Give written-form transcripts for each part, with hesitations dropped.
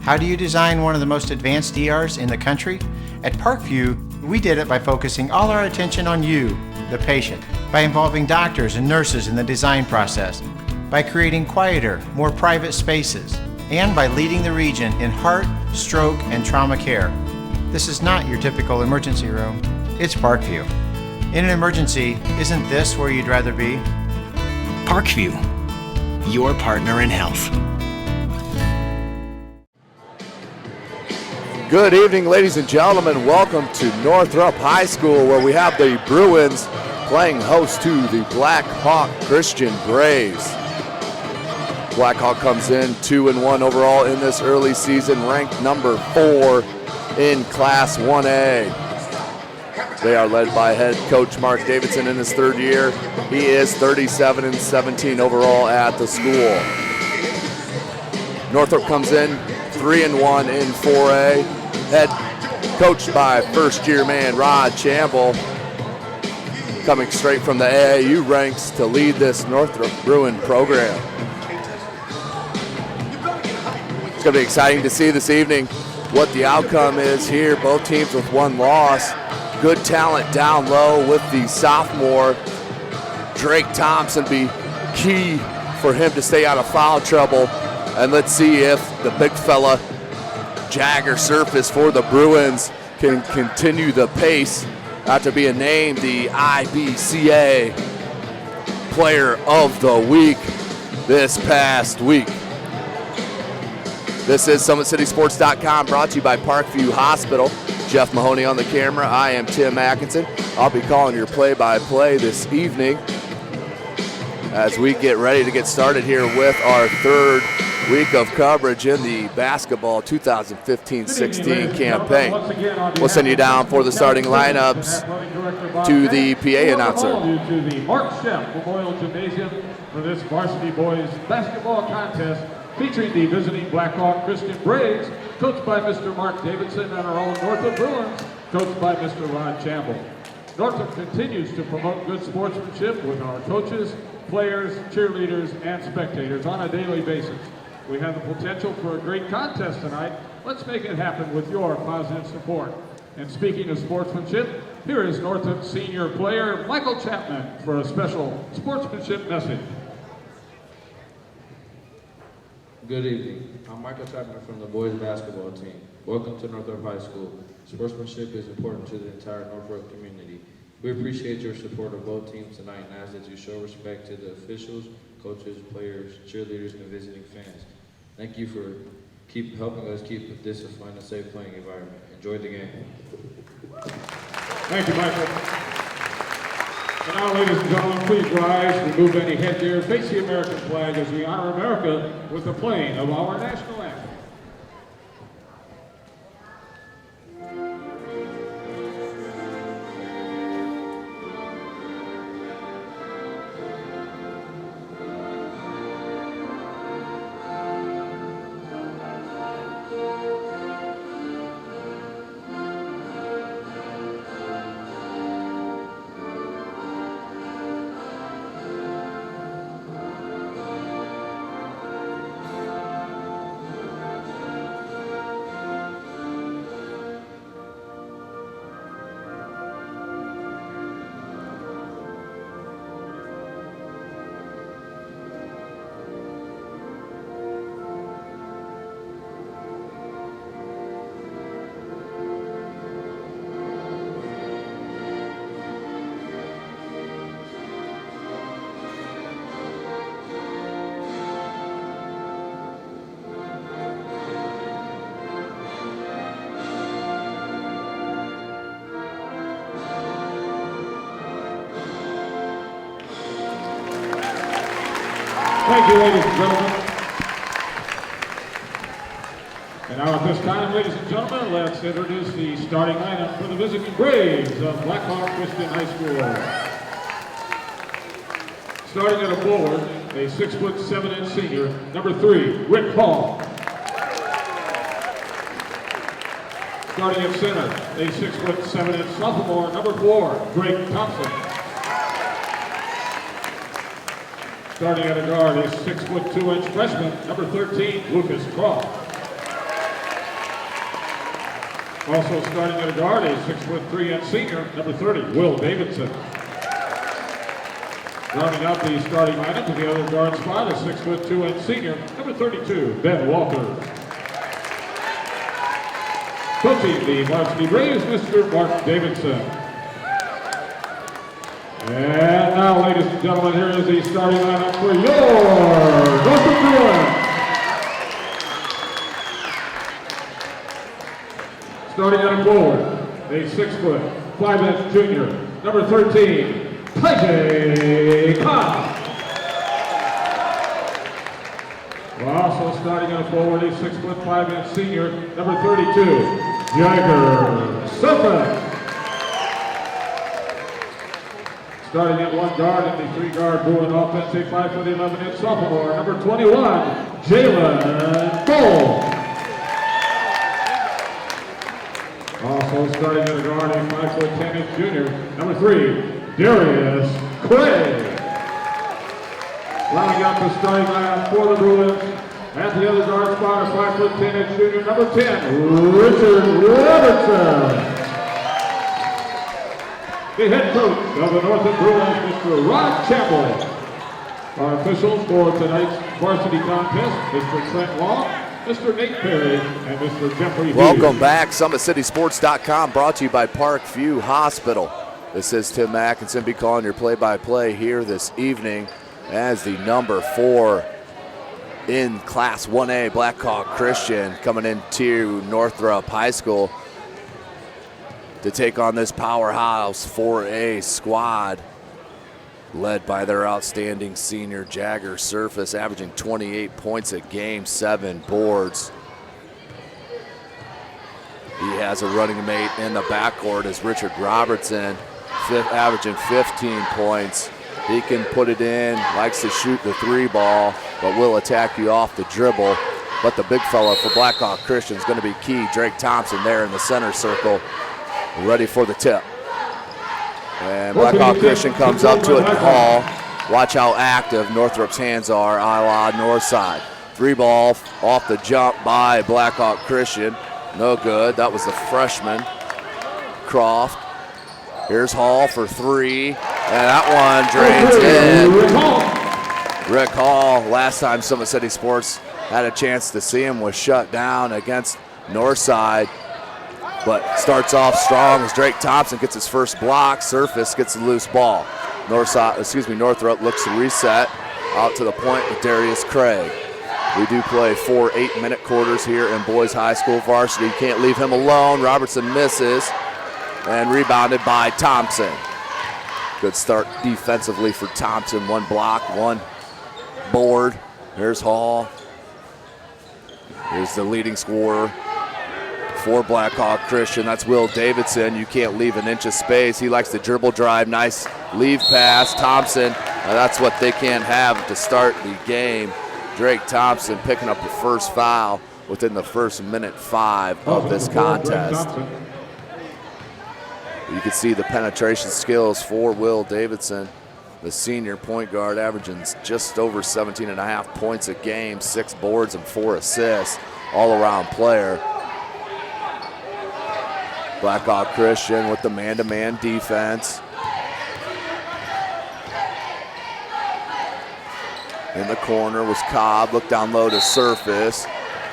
How do you design one of the most advanced ERs in the country? At Parkview, we did it by focusing all our attention on you, the patient, by involving doctors and nurses in the design process, by creating quieter, more private spaces, and by leading the region in heart, stroke, and trauma care. This is not your typical emergency room. It's Parkview. In an emergency, isn't this where you'd rather be? Parkview, your partner in health. Good evening, ladies and gentlemen. Welcome to Northrop High School, where we have the Bruins playing host to the Blackhawk Christian Braves. Blackhawk comes in 2-1 overall in this early season, ranked number 4 in Class 1A. They are led by head coach Mark Davidson in his third year. He is 37-17 overall at the school. Northrop comes in 3-1 in 4A, head coached by first-year man Rod Chamble, coming straight from the AAU ranks to lead this Northrop Bruin program. It's going to be exciting to see this evening what the outcome is here. Both teams with one loss. Good talent down low with the sophomore Drake Thompson. Be key for him to stay out of foul trouble. And let's see if the big fella Jagger Surface for the Bruins can continue the pace after being named the IBCA Player of the Week this past week. This is SummitCitySports.com, brought to you by Parkview Hospital. Jeff Mahoney on the camera. I am Tim Atkinson. I'll be calling your play-by-play this evening as we get ready to get started here with our third week of coverage in the basketball 2015-16 campaign. We'll send you down for the starting lineups to the PA announcer. To the Mark Sheff Memorial Gymnasium for this varsity boys basketball contest featuring the visiting Blackhawk Christian Braves, coached by Mr. Mark Davidson, and our own Northrop Bruins, coached by Mr. Rod Chamble. Northrop continues to promote good sportsmanship with our coaches, players, cheerleaders, and spectators on a daily basis. We have the potential for a great contest tonight. Let's make it happen with your positive support. And speaking of sportsmanship, here is Northrop's senior player, Michael Chapman, for a special sportsmanship message. Good evening. I'm Michael Chapman from the boys basketball team. Welcome to Northrop High School. Sportsmanship is important to the entire Northrop community. We appreciate your support of both teams tonight and ask that you show respect to the officials, coaches, players, cheerleaders, and visiting fans. Thank you for helping us keep this a fun and safe playing environment. Enjoy the game. Thank you, Michael. And now, ladies and gentlemen, please rise, remove any headgear, face the American flag as we honor America with the playing of our national anthem. Thank you, ladies and gentlemen. And now at this time, ladies and gentlemen, let's introduce the starting lineup for the visiting Braves of Blackhawk Christian High School. Starting at a forward, a 6'7" senior, number 3, Rick Hall. Starting at center, a 6'7" sophomore, number 4, Drake Thompson. Starting at a guard, a 6'2" freshman, number 13, Lucas Croft. Also starting at a guard, a 6'3" and senior, number 30, Will Davidson. Rounding out the starting lineup with the other guard spot, a 6'2" and senior, number 32, Ben Walters. Coaching the varsity Braves, Mr. Mark Davidson. And now, ladies and gentlemen, here is the starting lineup for your Northrop Bruins. Starting at a forward, a 6'5" junior, number 13, Tajay Khan. Also starting at a forward, a 6'5" senior, number 32, Jagger Surface. Starting at one guard in the three-guard Bruin offense, a 5'11" sophomore, number 21, Jalen Bull. Also starting at a guard, a 5'10" junior, number 3, Darius Craig. Rounding out the starting lineup for the Bruins, at the other guard spot, a 5'10" junior, number 10, Richard Robertson. The head coach of the Northrop Bruins, Mr. Rod Campbell. Our officials for tonight's varsity contest, Mr. Trent Long, Mr. Nate Perry, and Mr. Jeffrey Hughes. Welcome back. SummitCitySports.com brought to you by Parkview Hospital. This is Tim Atkinson be calling your play-by-play here this evening as the number 4 in Class 1A Blackhawk Christian coming into Northrop High School to take on this powerhouse 4A squad led by their outstanding senior Jagger Surface, averaging 28 points a game, 7 boards. He has a running mate in the backcourt as Richard Robertson, averaging 15 points. He can put it in, likes to shoot the 3 ball, but will attack you off the dribble. But the big fella for Blackhawk Christian is going to be key. Drake Thompson there in the center circle, ready for the tip. And Blackhawk Christian comes up to it in Hall. Watch how active Northrop's hands are, a la north side. 3 ball off the jump by Blackhawk Christian. No good. That was the freshman, Croft. Here's Hall for 3, and that one drains in. Rick Hall, last time Summit City Sports had a chance to see him, was shut down against Northside. But starts off strong as Drake Thompson gets his first block. Surface gets the loose ball. Northrop looks to reset out to the point with Darius Craig. We do play 4 8-minute quarters here in boys high school varsity. You can't leave him alone. Robertson misses and rebounded by Thompson. Good start defensively for Thompson. 1 block, 1 board. Here's Hall. Here's the leading scorer for Blackhawk Christian. That's Will Davidson. You can't leave an inch of space. He likes to dribble drive. Nice leave pass. Thompson, that's what they can't have to start the game. Drake Thompson picking up the first foul within the first minute 5 of this contest. You can see the penetration skills for Will Davidson, the senior point guard, averaging just over 17.5 points a game, 6 boards and 4 assists, all-around player. Blackhawk Christian with the man-to-man defense. In the corner was Cobb. Look down low to Surface.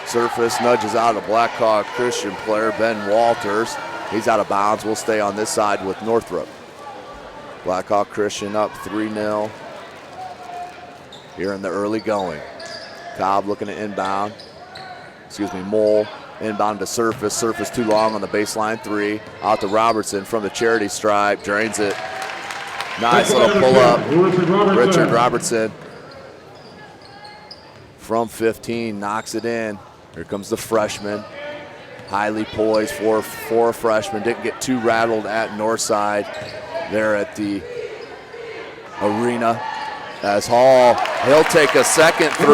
Surface nudges out a Blackhawk Christian player, Ben Walters. He's out of bounds. We'll stay on this side with Northrop. Blackhawk Christian up 3-0 here in the early going. Cobb looking to inbound. Mole. Inbound to Surface. Surface too long on the baseline 3. Out to Robertson from the charity stripe. Drains it. Nice little pull up. Richard Robertson from 15 knocks it in. Here comes the freshman. Highly poised for a freshman. Didn't get too rattled at Northside there at the arena. As Hall, he'll take a second 3.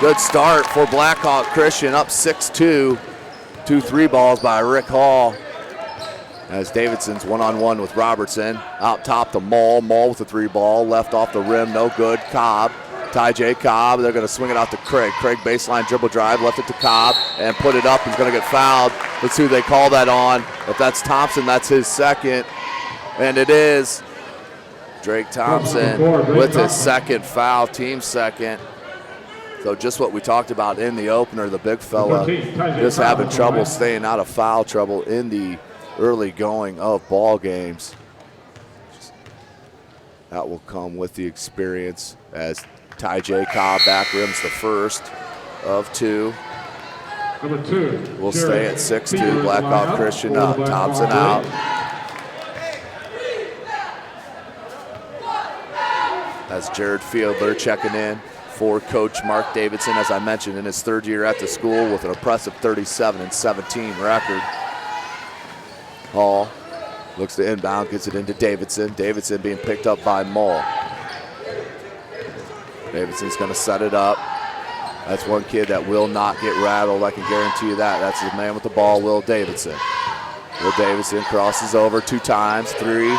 Good start for Blackhawk Christian, up 6-2. 2 3 balls by Rick Hall. As Davidson's one-on-one with Robertson. Out top to Mole. Mole with the 3 ball. Left off the rim, no good. Cobb Ty J. Cobb, they're going to swing it out to Craig. Craig baseline dribble drive, left it to Cobb, and put it up. He's going to get fouled. Let's see who they call that on. If that's Thompson, that's his second. And it is Drake Thompson with his second foul, team second. So just what we talked about in the opener, the big fella just having trouble staying out of foul trouble in the early going of ball games. That will come with the experience as Ty J. Cobb back rims the first of two. Number 2. We'll stay at 6-2. Blackhawk Christian up. Thompson out. That's Jared Fiedler checking in for Coach Mark Davidson, as I mentioned, in his third year at the school with an impressive 37-17 record. Hall looks to inbound, gets it into Davidson. Davidson being picked up by Mull. Davidson's going to set it up. That's one kid that will not get rattled, I can guarantee you that. That's the man with the ball, Will Davidson. Will Davidson crosses over 2 times, 3.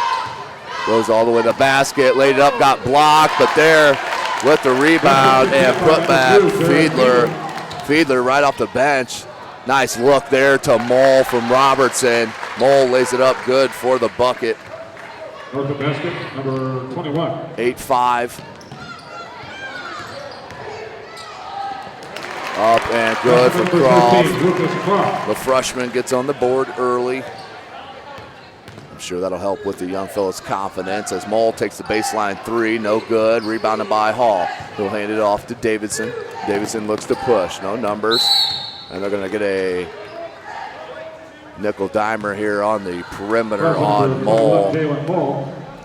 Goes all the way to the basket, laid it up, got blocked, but there with the rebound and put back Fiedler. Fiedler right off the bench. Nice look there to Mull from Robertson. Mull lays it up good for the bucket. North basket, number 21. 8-5. Up and good for Croft. The freshman gets on the board early. I'm sure that'll help with the young fella's confidence as Mull takes the baseline 3, no good. Rebounded by Hall. He'll hand it off to Davidson. Davidson looks to push, no numbers. And they're gonna get a nickel dimer here on the perimeter on Mull.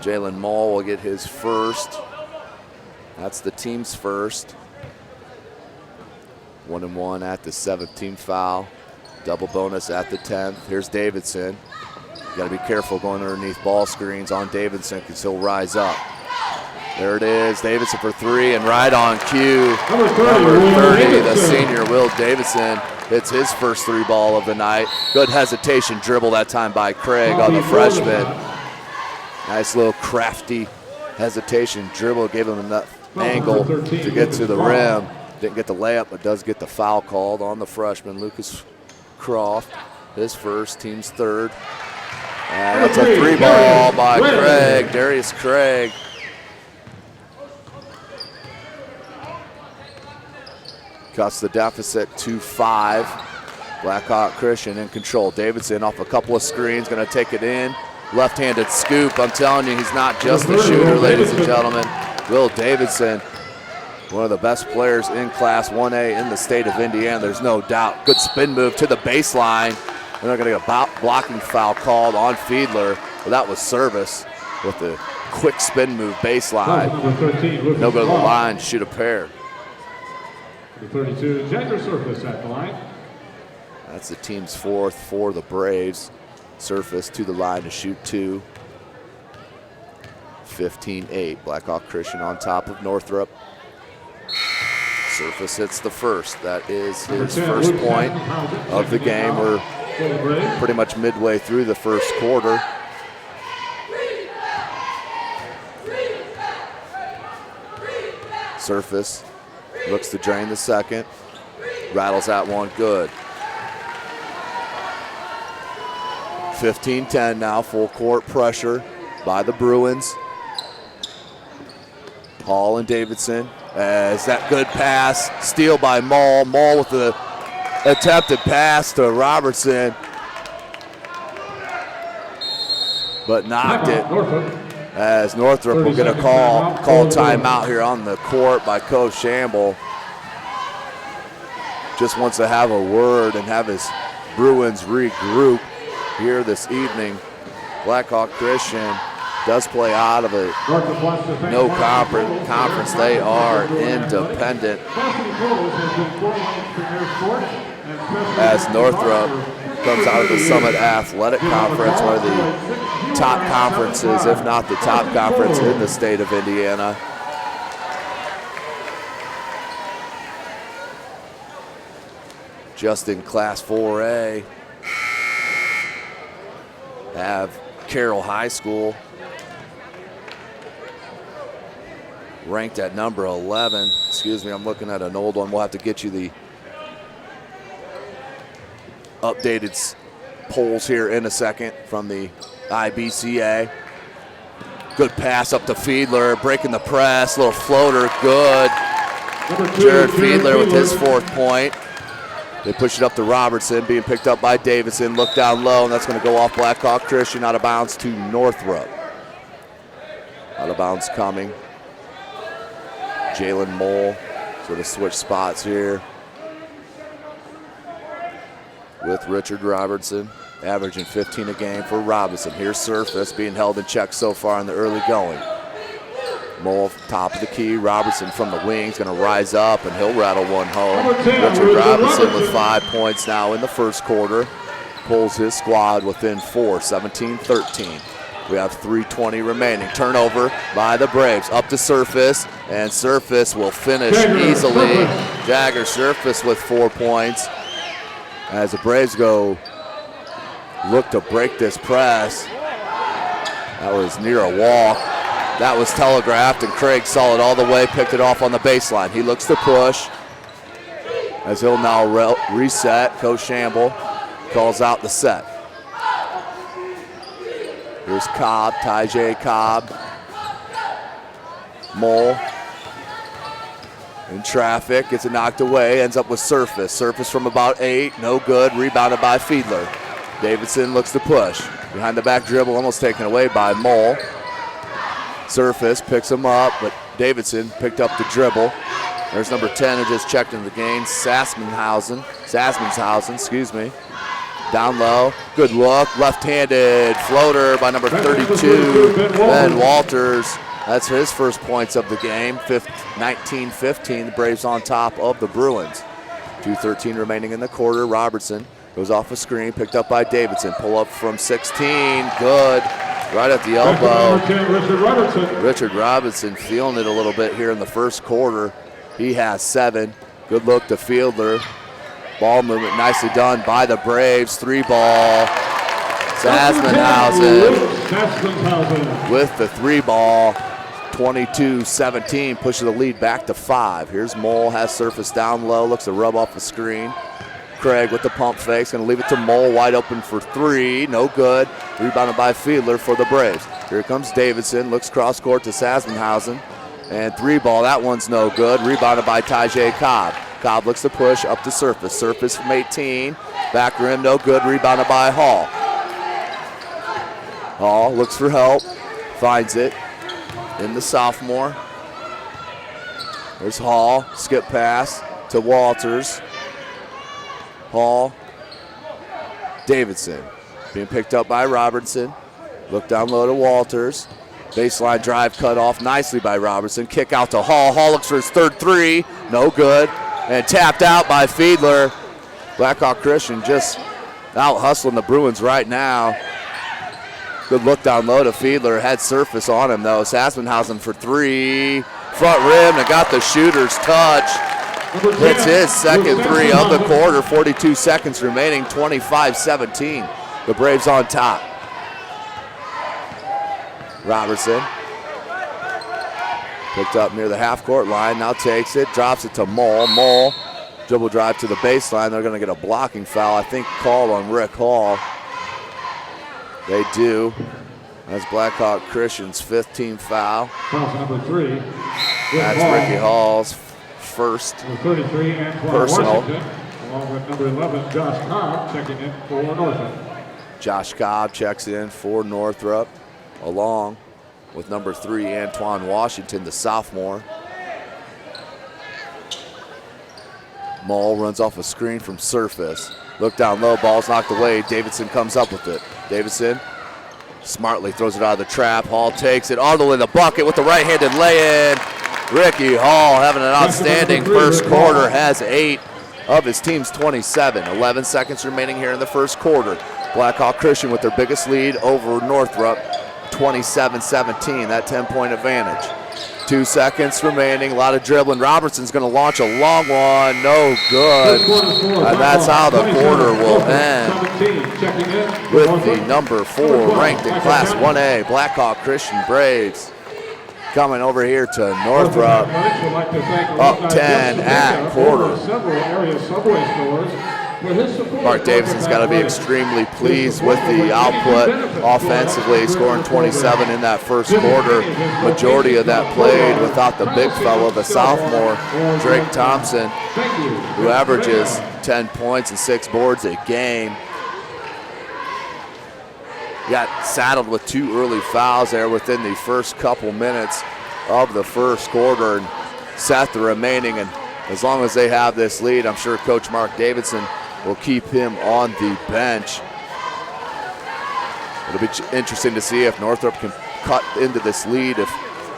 Jalen Mull will get his first. That's the team's first. 1-1 at the 7th team foul. Double bonus at the 10th. Here's Davidson. You gotta be careful going underneath ball screens on Davidson because he'll rise up. There it is, Davidson for 3 and right on cue. Number 30, the senior Will Davidson hits his first 3 ball of the night. Good hesitation dribble that time by Craig on the freshman. Nice little crafty hesitation dribble, gave him enough angle to get to the rim. Didn't get the layup, but does get the foul called on the freshman, Lucas Croft. His first, team's third. And that's a 3 ball by Craig, Darius Craig. Cuts the deficit to 5. Blackhawk Christian in control. Davidson off a couple of screens, gonna take it in. Left-handed scoop, I'm telling you, he's not just a shooter, ladies and gentlemen. Will Davidson, one of the best players in Class 1A in the state of Indiana, there's no doubt. Good spin move to the baseline. And they're going to get a blocking foul called on Fiedler. Well, that was service with the quick spin move baseline. No go to the line, shoot a pair. Number 32, Jagger Surface at the line. That's the team's 4th for the Braves. Surface to the line to shoot 2. 15-8. Blackhawk Christian on top of Northrop. Surface hits the first. That is his first point of the game. We're pretty much midway through the first quarter. Surface looks to drain the second. Rattles that one good. 15-10 now, full court pressure by the Bruins. Hall and Davidson. As that good pass, steal by Mull. Mull with the attempted pass to Robertson, but knocked it. As Northrop will get a call timeout here on the court by Coach Shamble. Just wants to have a word and have his Bruins regroup here this evening. Blackhawk Christian does play out of a no conference. They are independent. As Northrop comes out of the Summit Athletic Conference, one of the top conferences, if not the top conference in the state of Indiana. Just in Class 4A, have Carroll High School ranked at number 11. Excuse me, I'm looking at an old one. We'll have to get you the updated polls here in a second from the IBCA. Good pass up to Fiedler, breaking the press, little floater, good. Jared Fiedler with his 4th point. They push it up to Robertson, being picked up by Davidson. Look down low, and that's going to go off Blackhawk Christian, out of bounds to Northrop. Out of bounds coming. Jalen Mole sort of switch spots here with Richard Robertson, averaging 15 a game for Robinson. Here's Surface being held in check so far in the early going. Mole top of the key. Robertson from the wings going to rise up, and he'll rattle one home. Richard Robinson with 5 points now in the first quarter. Pulls his squad within 4, 17-13. We have 3:20 remaining. Turnover by the Braves. Up to Surface, and Surface will finish easily. Jagger Surface with 4 points. As the Braves look to break this press. That was near a walk. That was telegraphed, and Craig saw it all the way, picked it off on the baseline. He looks to push as he'll now reset. Coach Shamble calls out the set. Here's Cobb, Tyjay Cobb. Mole in traffic, gets it knocked away, ends up with Surface. Surface from about 8, no good, rebounded by Fiedler. Davidson looks to push. Behind the back dribble, almost taken away by Mole. Surface picks him up, but Davidson picked up the dribble. There's number 10 who just checked into the game, Sassmanshausen, excuse me. Down low, good look, left-handed floater by number 32, Ben Walters. That's his first points of the game, 19-15, the Braves on top of the Bruins. 2:13 remaining in the quarter. Robertson goes off a screen, picked up by Davidson. Pull up from 16, good, right at the elbow. Richard Robinson feeling it a little bit here in the first quarter. He has 7. Good look to Fiedler. Ball movement nicely done by the Braves. 3-ball. Sassmanshausen with the 3-ball. 22-17, pushes the lead back to 5. Here's Mole, has Surface down low, looks to rub off the screen. Craig with the pump fake, going to leave it to Mole, wide open for 3, no good. Rebounded by Fiedler for the Braves. Here comes Davidson, looks cross court to Sassmanshausen, and 3-ball, that one's no good. Rebounded by Tyjay Cobb. Cobb looks to push up to Surface. Surface from 18, back rim, no good. Rebounded by Hall. Hall looks for help, finds it. In the sophomore. There's Hall, skip pass to Walters. Hall, Davidson being picked up by Robertson. Look down low to Walters. Baseline drive cut off nicely by Robertson. Kick out to Hall. Hall looks for his third 3, no good. And tapped out by Fiedler. Blackhawk Christian just out hustling the Bruins right now. Good look down low to Fiedler. Had Surface on him, though. Sassmanshausen for 3. Front rim and got the shooter's touch. Hits his second 3 of the quarter. 42 seconds remaining. 25-17. The Braves on top. Robertson. Picked up near the half-court line. Now takes it. Drops it to Mole. Mole. Dribble drive to the baseline. They're going to get a blocking foul, I think, called on Rick Hall. They do. That's Blackhawk Christian's 5th team foul. Foul number 3. That's Ricky Hall's first Number 33, Antoine personal. Washington, along with number 11, Josh Cobb, checking in for Northrop. Josh Cobb checks in for Northrop, along with number 3, Antoine Washington, the sophomore. Mole runs off a screen from Surface. Look down low, ball's knocked away. Davidson comes up with it. Davidson smartly throws it out of the trap. Hall takes it all the way to the bucket with the right-handed lay-in. Ricky Hall having an outstanding first quarter, has 8 of his team's 27. 11 seconds remaining here in the first quarter. Blackhawk Christian with their biggest lead over Northrop, 27-17, that 10-point advantage. 2 seconds remaining, a lot of dribbling. Robertson's going to launch a long one, no good. And that's how the quarter will end with the number 4 ranked in Class 1A Blackhawk Christian Braves coming over here to Northrop. Up 10 at quarter. Mark Davidson's got to be extremely pleased with the output offensively, scoring 27 in that first quarter. Majority of that played without the big fella, the sophomore, Drake Thompson, who averages 10 points and 6 boards a game. Got saddled with 2 early fouls there within the first couple minutes of the first quarter and set the remaining. And as long as they have this lead, I'm sure Coach Mark Davidson will keep him on the bench. It'll be interesting to see if Northrop can cut into this lead if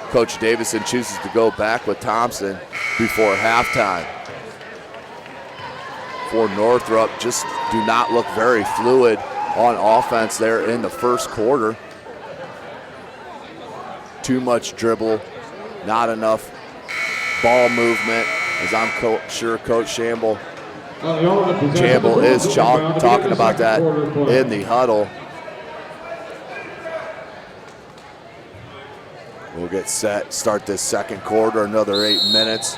Coach Davidson chooses to go back with Thompson before halftime. For Northrop, just do not look very fluid on offense there in the first quarter. Too much dribble, not enough ball movement, as I'm sure Coach Shamble is talking about that in the huddle. We'll get set, start this second quarter, another 8 minutes.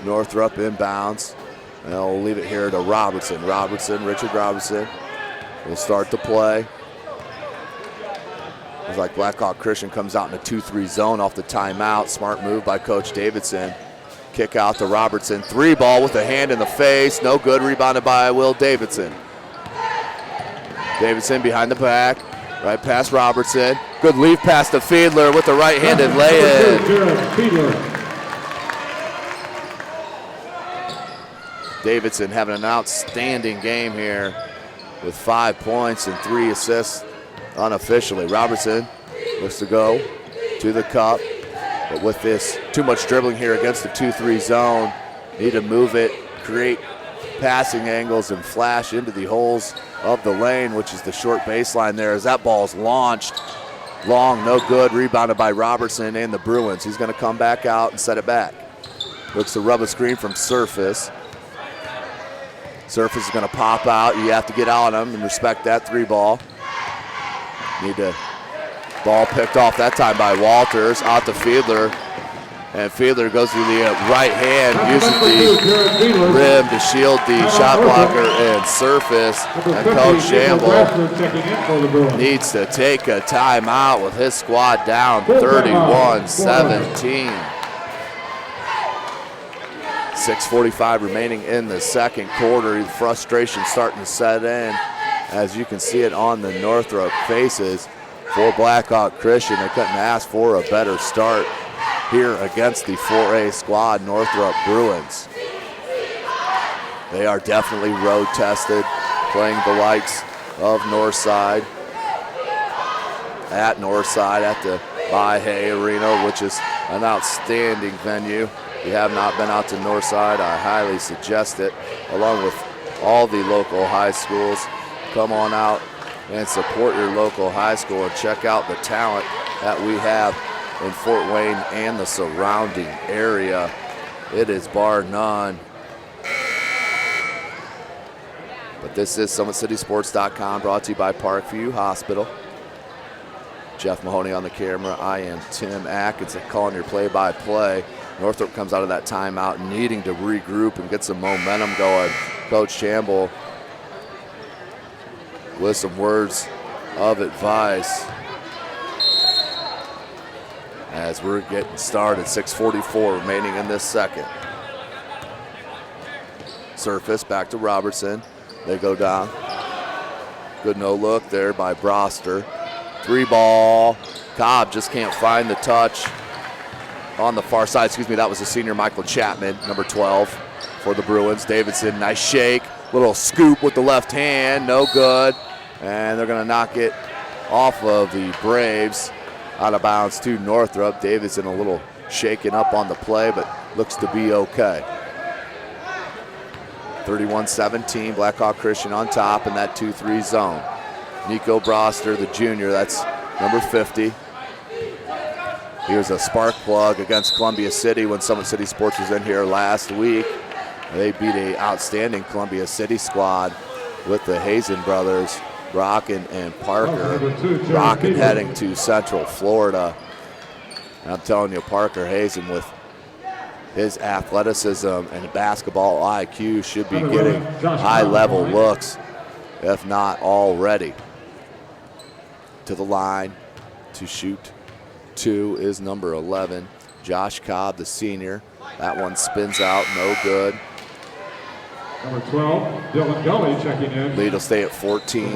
Northrop inbounds. And we'll leave it here to Robertson. Richard Robertson will start the play. Looks like Blackhawk Christian comes out in a 2-3 zone off the timeout. Smart move by Coach Davidson. Kick out to Robertson. 3 ball with a hand in the face. No good. Rebounded by Will Davidson. Davidson behind the back. Right past Robertson. Good leave pass to Fiedler with the right-handed lay-in. Davidson having an outstanding game here with 5 points and 3 assists unofficially. Robertson looks to go to the cup. But with this too much dribbling here against the 2-3 zone, need to move it, create passing angles, and flash into the holes of the lane, which is the short baseline there as that ball's launched. Long, no good, rebounded by Robertson and the Bruins. He's gonna come back out and set it back. Looks to rub a screen from Surface. Surface is gonna pop out. You have to get on him and respect that 3 ball. Need to ball picked off that time by Walters, out to Fiedler. And Fiedler goes to the right hand, uses the rim to shield the shot blocker and Surface. And Coach Shamble needs to take a timeout with his squad down 31-17. 6:45 remaining in the second quarter. Frustration starting to set in, as you can see it on the Northrop faces. For Blackhawk Christian, they couldn't ask for a better start here against the 4A squad, Northrop Bruins. They are definitely road tested, playing the likes of Northside at the By-Hay Arena, which is an outstanding venue. If you have not been out to Northside, I highly suggest it, along with all the local high schools. Come on out and support your local high school and check out the talent that we have in Fort Wayne and the surrounding area. It is bar none. But this is SummitCitySports.com, brought to you by Parkview Hospital. Jeff Mahoney on the camera. I am Tim Atkinson calling your play-by-play. Northrop comes out of that timeout needing to regroup and get some momentum going. Coach Shamble with some words of advice as we're getting started. 6:44 remaining in this second. Surface back to Robertson. They go down. Good no look there by Broster. 3 ball. Cobb just can't find the touch on the far side. Excuse me, that was the senior Michael Chapman, number 12 for the Bruins. Davidson, nice shake. Little scoop with the left hand, no good. And they're gonna knock it off of the Braves. Out of bounds to Northrop. Davidson a little shaken up on the play, but looks to be okay. 31-17, Blackhawk Christian on top in that 2-3 zone. Nico Broster, the junior, that's number 50. Here's a spark plug against Columbia City when Summit City Sports was in here last week. They beat an outstanding Columbia City squad with the Hazen brothers, Rockin and Parker. Rockin heading to Central Florida. And I'm telling you, Parker Hazen with his athleticism and basketball IQ should be getting high-level looks, if not already. To the line to shoot 2 is number 11, Josh Cobb, the senior. That one spins out, no good. Number 12, Dylan Gully checking in. Lead will stay at 14.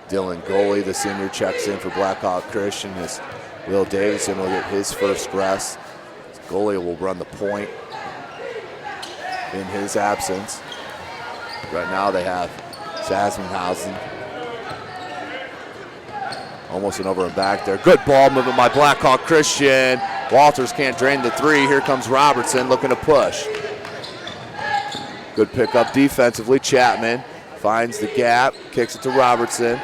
Dylan Gully, the senior, checks in for Blackhawk Christian as Will Davidson will get his first rest. Gully will run the point in his absence. Right now they have Sassenhausen. Almost an over and back there. Good ball movement by Blackhawk Christian. Walters can't drain the 3. Here comes Robertson looking to push. Good pickup defensively. Chapman finds the gap, kicks it to Robertson.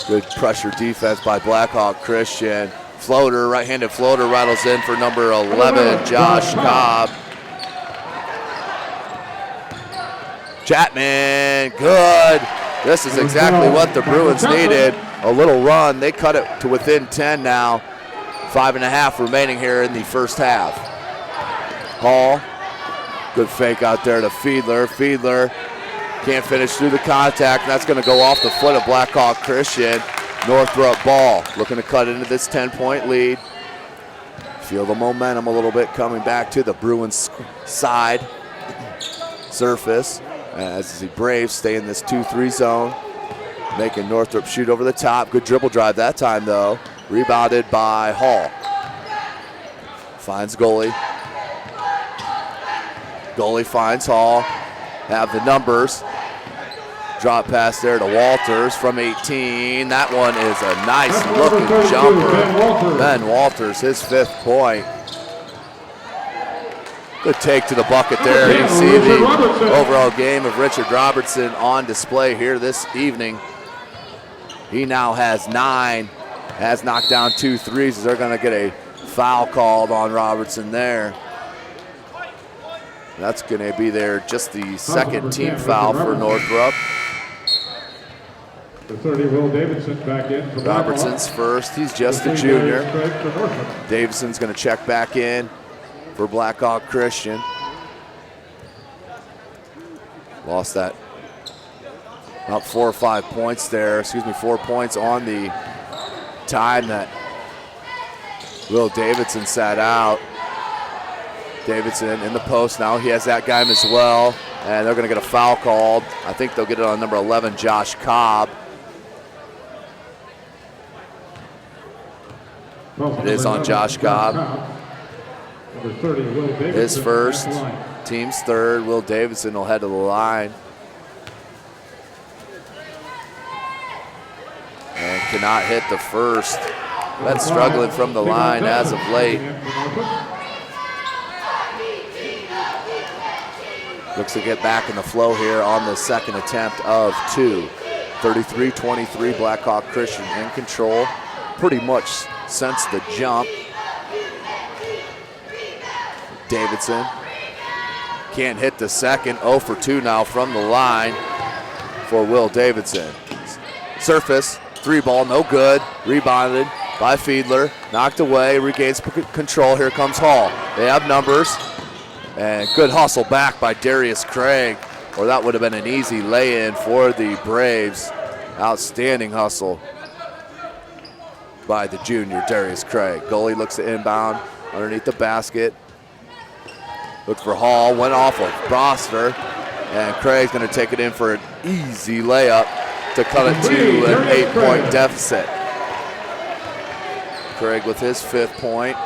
Good pressure defense by Blackhawk Christian. Floater, right-handed floater rattles in for number 11, Josh Cobb. Chapman, good. This is exactly what the Bruins needed. A little run. They cut it to within 10 now. 5.5 remaining here in the first half. Hall, good fake out there to Fiedler. Fiedler can't finish through the contact. That's going to go off the foot of Blackhawk Christian. Northrop ball, looking to cut into this 10-point lead. Feel the momentum a little bit coming back to the Bruins side. Surface as the Braves stay in this 2-3 zone. Making Northrop shoot over the top. Good dribble drive that time though. Rebounded by Hall. Finds goalie. Goalie finds Hall. Have the numbers. Drop pass there to Walters from 18. That one is a nice looking jumper. Ben Walters, his 5th point. Good take to the bucket there. You see the overall game of Richard Robertson on display here this evening. He now has 9, has knocked down 2 threes. They're going to get a foul called on Robertson there. That's going to be just the 2nd team foul for Northrop. The 30, Will Davidson back in. For Robertson's first. He's just a junior. Davidson's going to check back in for Blackhawk Christian. Lost that about 4 or 5 points there. 4 points on the time that Will Davidson sat out. Davidson in the post now. He has that guy as well. And they're going to get a foul called. I think they'll get it on number 11, Josh Cobb. It is on Josh Cobb. His first, team's 3rd. Will Davidson will head to the line. And cannot hit the first. Been struggling from the line as of late. Looks to get back in the flow here on the 2nd attempt of 2. 33-23, Blackhawk Christian in control. Pretty much since the jump. Davidson can't hit the 2nd. 0 for 2 now from the line for Will Davidson. Surface, 3 ball, no good. Rebounded by Fiedler. Knocked away, regains control. Here comes Hall. They have numbers. And good hustle back by Darius Craig, or that would have been an easy lay-in for the Braves. Outstanding hustle by the junior, Darius Craig. Goalie looks to inbound underneath the basket. Looked for Hall, went off of Broster, and Craig's going to take it in for an easy layup to cut it to an 8-point deficit. Craig with his 5th point.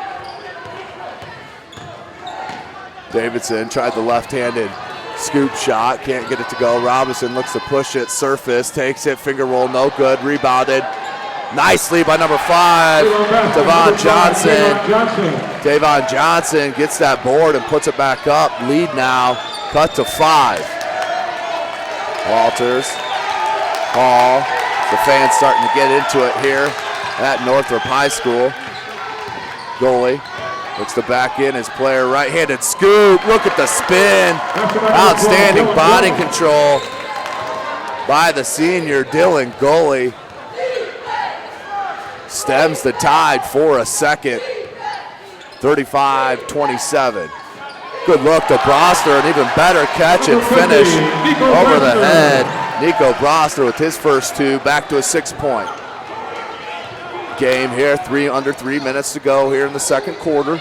Davidson tried the left-handed scoop shot, can't get it to go. Robinson looks to push it, surface, takes it, finger roll, no good, rebounded nicely by number 5, Devon Johnson. Devon Johnson gets that board and puts it back up. Lead now, cut to 5. Walters, Hall, the fans starting to get into it here at Northrop High School. Goalie looks to back in his player, right-handed scoop. Look at the spin. Outstanding body control by the senior Dylan Gully. Stems the tide for a second. 35-27. Good look to Broster, an even better catch and finish over the head. Nico Broster with his first two, back to a 6-point game here. Under 3 minutes to go here in the second quarter.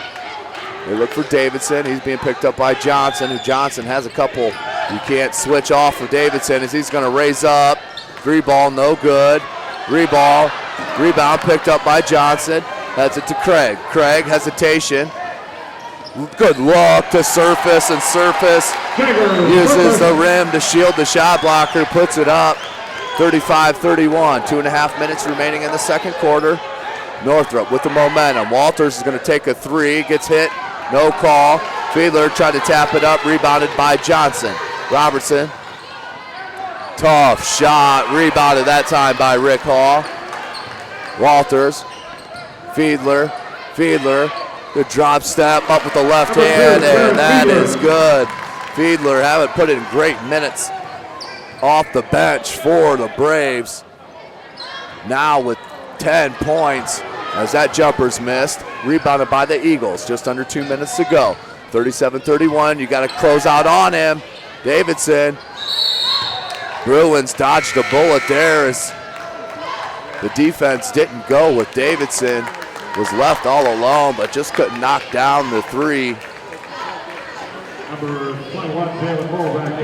They look for Davidson. He's being picked up by Johnson, who Johnson has a couple. You can't switch off for Davidson as he's going to raise up. Three ball, no good. Rebound picked up by Johnson. Heads it to Craig. Craig, hesitation. Good look to Surface, and Surface uses the rim to shield the shot blocker, puts it up. 35-31, 2.5 minutes remaining in the second quarter. Northrop with the momentum. Walters is going to take a three, gets hit, no call. Fiedler tried to tap it up, rebounded by Johnson. Robertson, tough shot, rebounded that time by Rick Hall. Walters, Fiedler, good drop step up with the left hand, and that is good. Fiedler having put in great minutes off the bench for the Braves. Now with 10 points as that jumper's missed. Rebounded by the Eagles, just under 2 minutes to go. 37-31, you got to close out on him. Davidson. Bruins dodged a bullet there as the defense didn't go with Davidson. Was left all alone, but just couldn't knock down the three.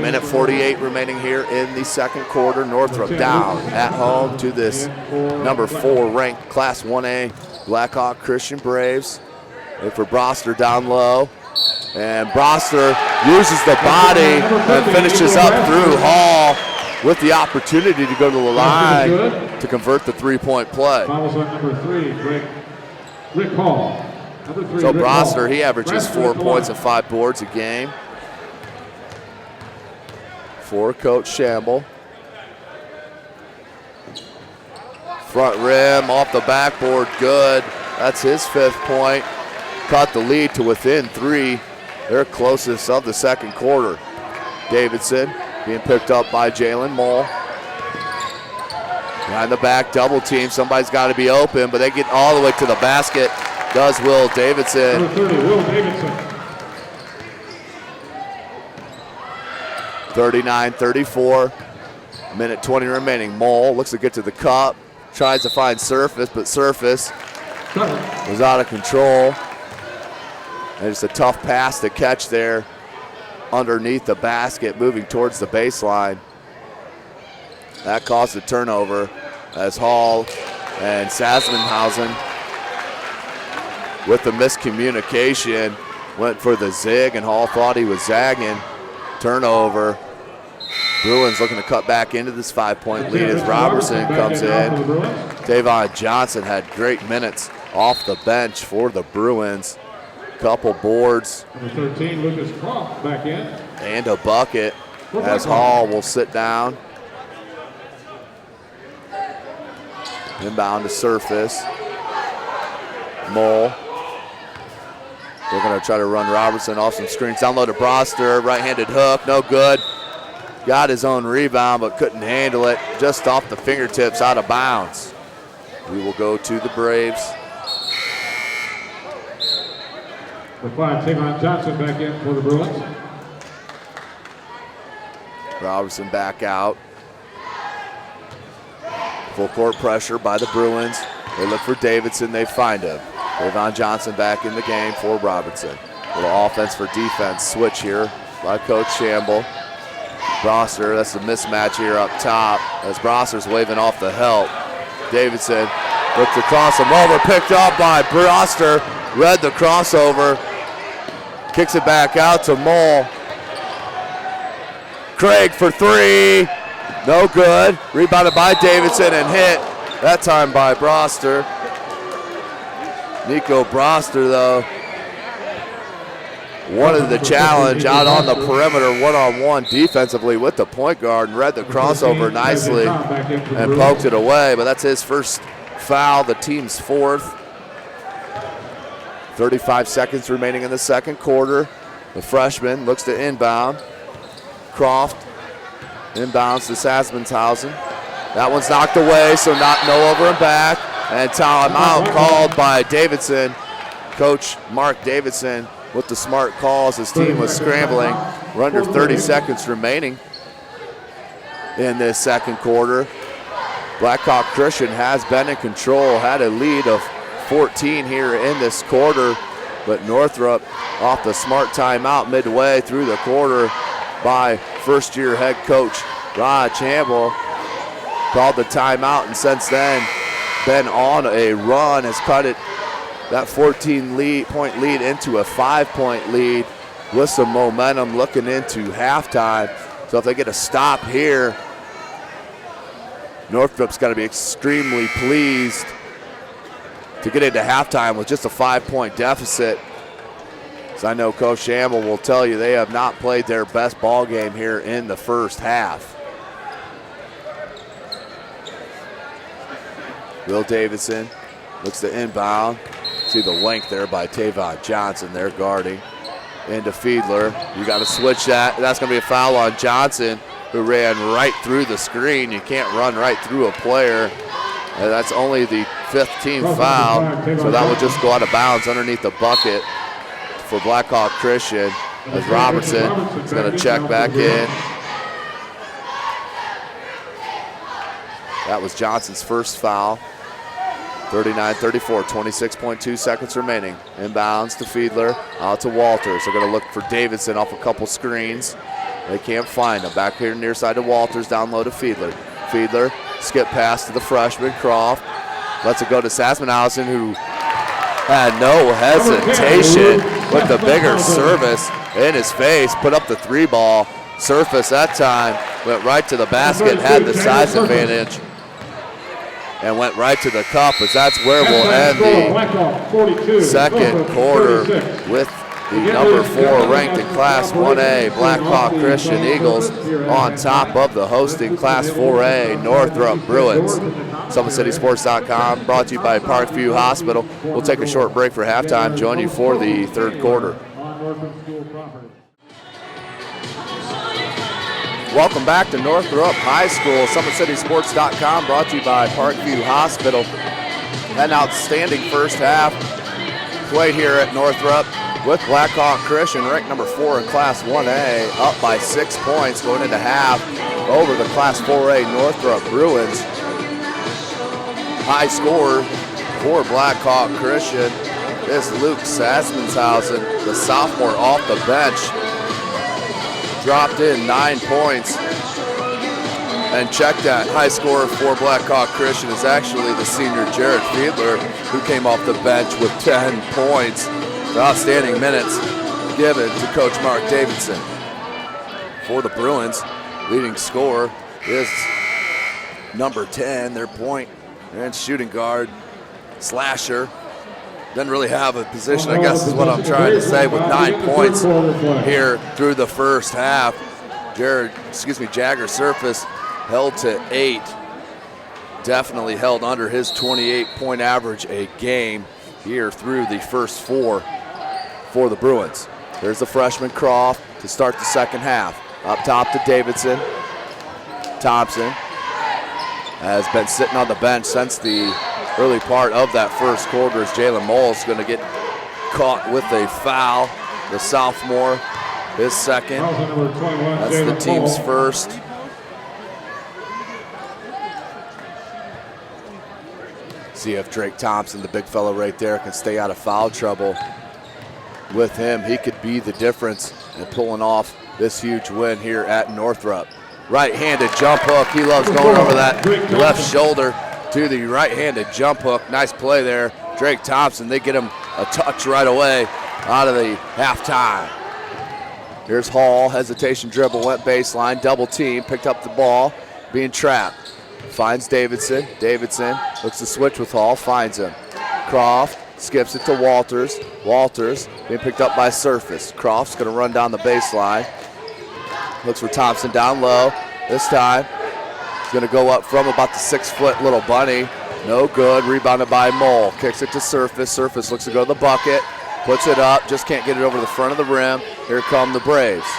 Minute 48 remaining here in the second quarter. Northrop down at home to this number 4 ranked Class 1A Blackhawk Christian Braves. Look for Broster down low. And Broster uses the body and finishes up through Hall with the opportunity to go to the line to convert the 3-point play. Fouls on number 3, Rick Hall. So Broster, he averages 4 points and 5 boards a game for Coach Shamble. Front rim off the backboard, good. That's his 5th point. Cut the lead to within 3. Their closest of the second quarter. Davidson being picked up by Jalen Mole. Behind the back, double team. Somebody's got to be open, but they get all the way to the basket. Does Will Davidson. Number 30, Will Davidson. 39-34. Minute 20 remaining. Mole looks to get to the cup. Tries to find Surface, but Surface was out of control. And it's a tough pass to catch there underneath the basket, moving towards the baseline. That caused a turnover as Hall and Sasmenhausen, with the miscommunication, went for the zig, and Hall thought he was zagging. Turnover. Bruins looking to cut back into this 5-point lead as Robertson comes in. Tavon Johnson had great minutes off the bench for the Bruins. Couple boards. Number 13, Lucas Croft back in. And a bucket as Hall will sit down. Inbound to Surface. Mole. They're going to try to run Robertson off some screens. Down low to Broster. Right-handed hook. No good. Got his own rebound, but couldn't handle it. Just off the fingertips, out of bounds. We will go to the Braves. The 5, Tavon Johnson back in for the Bruins. Robertson back out. Full court pressure by the Bruins. They look for Davidson. They find him. Tavon Johnson back in the game for Robertson. Little offense for defense switch here by Coach Shamble. Broster, that's the mismatch here up top as Broster's waving off the help. Davidson looked to cross him over, picked up by Broster. Read the crossover. Kicks it back out to Mole. Craig for 3. No good. Rebounded by Davidson and hit. That time by Broster. Nico Broster, though, wanted the challenge out on the perimeter one-on-one defensively with the point guard and read the crossover nicely and poked it away, but that's his first foul, the team's 4th. 35 seconds remaining in the second quarter. The freshman looks to inbound. Croft Inbounds to Sassmanshausen. That one's knocked away, so no over and back. And timeout called by Davidson. Coach Mark Davidson with the smart calls. His team was scrambling. We're under 30 seconds remaining in this second quarter. Blackhawk Christian has been in control, had a lead of 14 here in this quarter, but Northrop off the smart timeout midway through the quarter by first-year head coach Rod Campbell called the timeout, and since then been on a run, has cut it, that 14-point lead into a 5-point lead with some momentum looking into halftime. So if they get a stop here, Northrop's got to be extremely pleased to get into halftime with just a 5-point deficit. So I know Coach Campbell will tell you they have not played their best ball game here in the first half. Will Davidson looks to inbound. See the length there by Tavon Johnson there guarding. Into Fiedler. You got to switch that. That's going to be a foul on Johnson, who ran right through the screen. You can't run right through a player. That's only the 5th team foul, so that would just go out of bounds underneath the bucket for Blackhawk Christian, as Robertson is going to check back in. That was Johnson's first foul. 39-34, 26.2 seconds remaining. Inbounds to Fiedler, out to Walters. They're going to look for Davidson off a couple screens. They can't find him. Back here near side to Walters, down low to Fiedler. Fiedler, skip pass to the freshman, Croft. Lets it go to Sassmanhausen, who had no hesitation with the bigger service in his face. Put up the 3-ball. Surface that time, went right to the basket, had the size advantage, and went right to the cup, as that's where we'll end the second quarter with the number 4 ranked in Class 1A Blackhawk Christian Eagles on top of the hosting Class 4A Northrop Bruins. SummitCitySports.com, brought to you by Parkview Hospital. We'll take a short break for halftime, join you for the third quarter. Welcome back to Northrop High School. SummitCitySports.com, brought to you by Parkview Hospital. An outstanding first half played here at Northrop with Blackhawk Christian, ranked number 4 in Class 1A, up by 6 points going into half over the Class 4A Northrop Bruins. High scorer for Blackhawk Christian is Luke Sassmanshausen, the sophomore off the bench. Dropped in 9 points. And check that, high scorer for Blackhawk Christian is actually the senior Jared Fiedler, who came off the bench with 10 points. Outstanding minutes given to Coach Mark Davidson. For the Bruins, leading scorer is number 10, their point and shooting guard, Slasher. Didn't really have a position, I guess is what I'm trying to say, with 9 points here through the first half. Jagger Surface held to 8. Definitely held under his 28-point average a game here through the first 4 for the Bruins. There's the freshman Croft to start the second half. Up top to Davidson. Thompson has been sitting on the bench since the early part of that first quarter, as Jalen Moll's going to get caught with a foul. The sophomore, his second. That's the team's first. See if Drake Thompson, the big fellow right there, can stay out of foul trouble. With him, he could be the difference in pulling off this huge win here at Northrop. Right-handed jump hook. He loves going over that left shoulder to the right-handed jump hook. Nice play there. Drake Thompson, they get him a touch right away out of the halftime. Here's Hall, hesitation dribble, went baseline, double team, picked up the ball, being trapped. Finds Davidson. Davidson looks to switch with Hall, finds him. Croft skips it to Walters. Walters being picked up by Surface. Croft's going to run down the baseline. Looks for Thompson down low. This time, he's going to go up from about the 6-foot little bunny. No good. Rebounded by Moll. Kicks it to Surface. Surface looks to go to the bucket. Puts it up. Just can't get it over the front of the rim. Here come the Braves.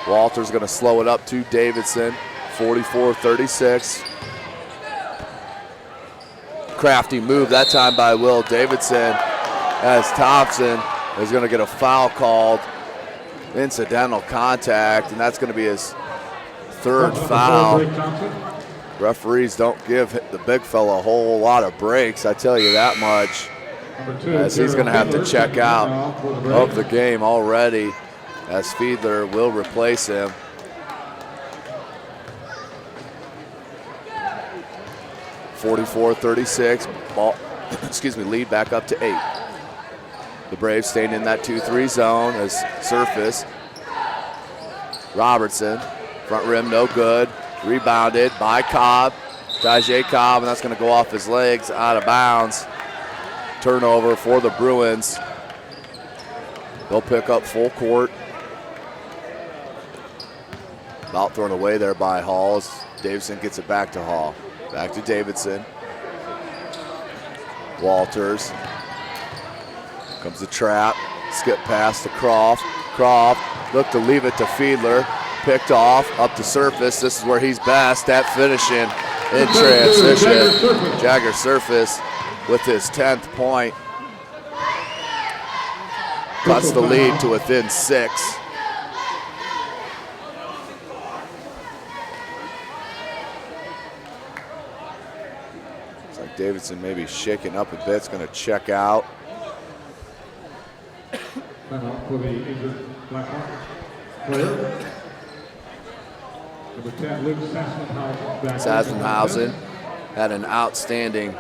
Walters going to slow it up to Davidson. 44-36. Crafty move that time by Will Davidson, as Thompson is going to get a foul called, incidental contact, and that's going to be his third foul. Referees don't give the big fella a whole lot of breaks, I tell you that much, as he's going to have to check out of the game already, as Fiedler will replace him. (44-36) ball, lead back up to 8. The Braves staying in that 2-3 zone as Surface. Robertson, front rim, no good. Rebounded by Cobb, Tajay Cobb, and that's going to go off his legs, out of bounds. Turnover for the Bruins. They'll pick up full court. About thrown away there by Hall as Davidson gets it back to Hall. Back to Davidson. Walters. Comes the trap. Skip pass to Croft. Croft looked to leave it to Fiedler. Picked off, up to Surface. This is where he's best at finishing in transition. Jagger Surface with his 10th point. Cuts the lead to within 6. Looks like Davidson maybe shaking up a bit. It's going to check out. For the injured Blackhawk player. Number 10, Luke Sassenhausen. Sassenhausen had an outstanding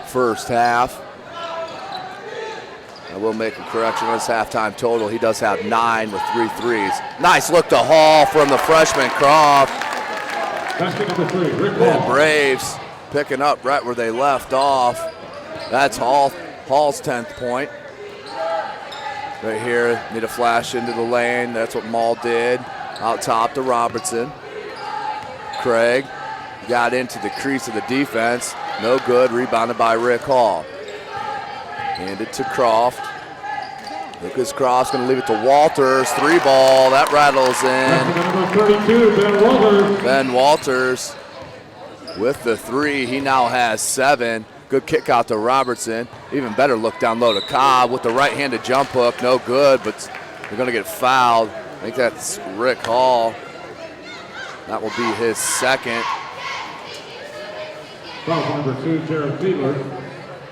first half. I will make a correction on his halftime total. He does have 9 with 3 threes. Nice look to Hall from the freshman Croft. Basket number 3, Rick And Hall. Braves picking up right where they left off. That's Hall's 10th point. Right here, need a flash into the lane. That's what Maul did. Out top to Robertson. Craig got into the crease of the defense. No good, rebounded by Rick Hall. Handed to Croft. Lucas Croft's gonna leave it to Walters. 3 ball, that rattles in. Number 32, Ben Walters. Ben Walters with the 3, he now has 7. Good kick out to Robertson. Even better look down low to Cobb with the right-handed jump hook. No good, but they're gonna get fouled. I think that's Rick Hall. That will be his 2nd. Foul number 2, Jared Fiedler.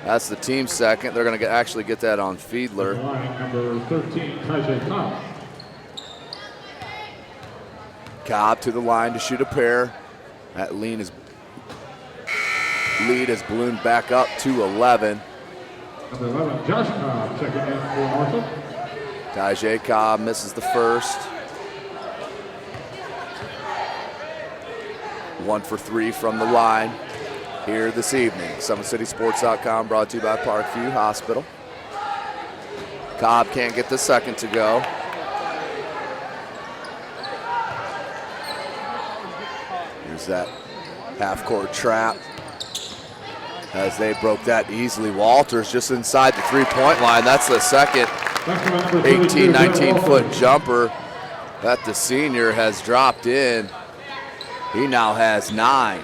That's the team's 2nd. They're gonna actually get that on Fiedler. Line number 13, Tajay Cobb. Cobb to the line to shoot a pair. That lead has ballooned back up to 11. Number 11, Josh Cobb checking in for Northrop. Tajay Cobb misses the first. 1 for 3 from the line here this evening. SummitCitySports.com brought to you by Parkview Hospital. Cobb can't get the second to go. Here's that half-court trap. As they broke that easily. Walters just inside the three-point line. That's the second 18, 19-foot jumper that the senior has dropped in. He now has 9.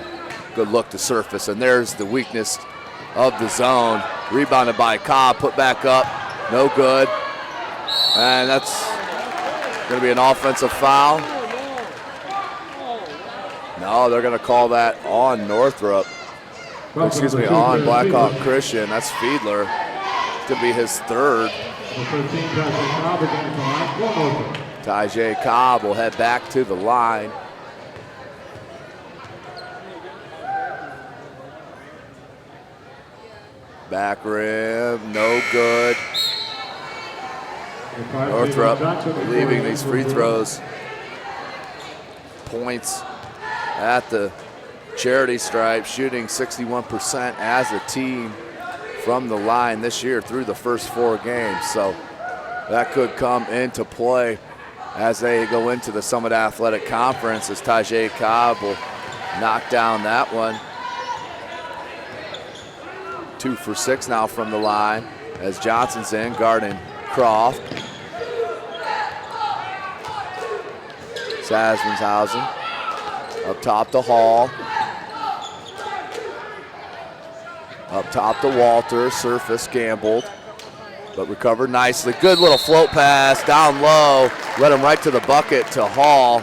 Good look to Surface, and there's the weakness of the zone. Rebounded by Cobb, put back up, no good. And that's gonna be an offensive foul. No, they're gonna call that on Northrop. Excuse me, on Blackhawk Christian. That's Fiedler. It's gonna be his 3rd. Tajay Cobb will head back to the line. Back rim, no good. Northrop leaving these free throws. Points at the charity stripe, shooting 61% as a team from the line this year through the first 4 games. So that could come into play as they go into the Summit Athletic Conference, as Tajay Cobb will knock down that one. 2 for 6 now from the line as Johnson's in, guarding Croft. Sasvenshausen up top to Hall. Up top to Walter. Surface gambled, but recovered nicely. Good little float pass down low. Led him right to the bucket to Hall.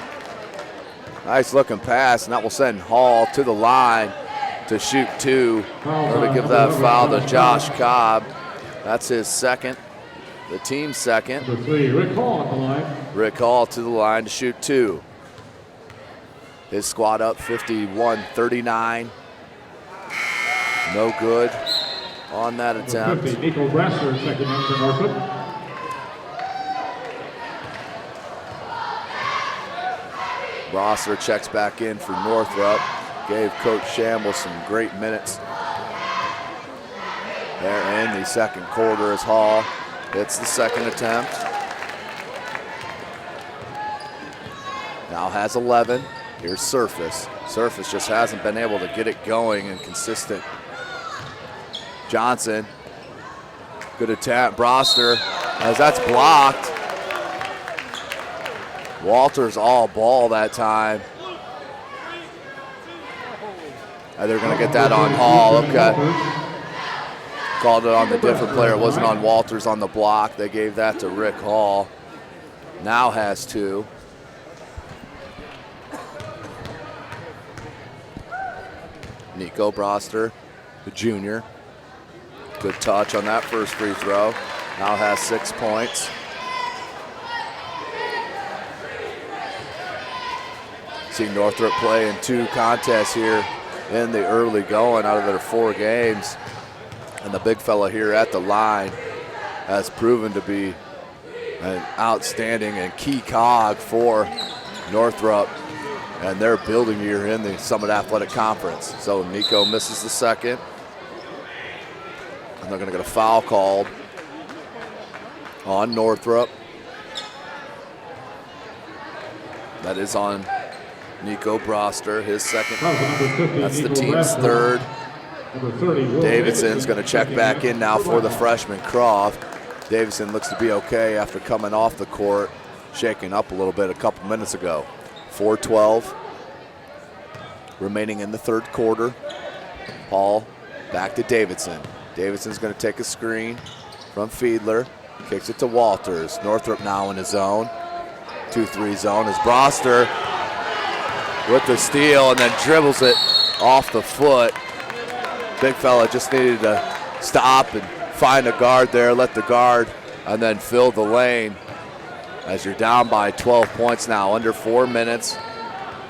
Nice looking pass, and that will send Hall to the line to shoot 2. Going to give that foul to Josh Cobb. That's his second, the team's second. Number 3, Rick Hall on the line. Rick Hall to the line to shoot 2. His squad up 51-39. No good on that attempt. 50, Nico Brasser, second in for Northrop. Brasser checks back in for Northrop. Gave Coach Shambles some great minutes there in the second quarter as Hall hits the second attempt. Now has 11. Here's Surface. Surface just hasn't been able to get it going and consistent. Johnson, good attempt. Broster, as that's blocked. Walters all ball that time. And they're going to get that on Hall. Okay. Called it on the different player. It wasn't on Walters on the block. They gave that to Rick Hall. Now has 2. Nico Broster, the junior. Good touch on that first free throw. Now has 6 points. See Northrop play in 2 contests here in the early going out of their 4 games. And the big fella here at the line has proven to be an outstanding and key cog for Northrop and their building year in the Summit Athletic Conference. So Nico misses the second. And they're going to get a foul called on Northrop. That is on Nico Broster, his second. That's the team's third. Davidson's going to check back in now for the freshman Croft. Davidson looks to be okay after coming off the court, shaking up a little bit a couple minutes ago. 4:12 remaining in the third quarter. Paul back to Davidson. Davidson's going to take a screen from Fiedler. Kicks it to Walters. Northrop now in his zone. 2-3 zone is Broster with the steal and then dribbles it off the foot. Big fella just needed to stop and find a guard there, let the guard, and then fill the lane as you're down by 12 points now, under 4 minutes.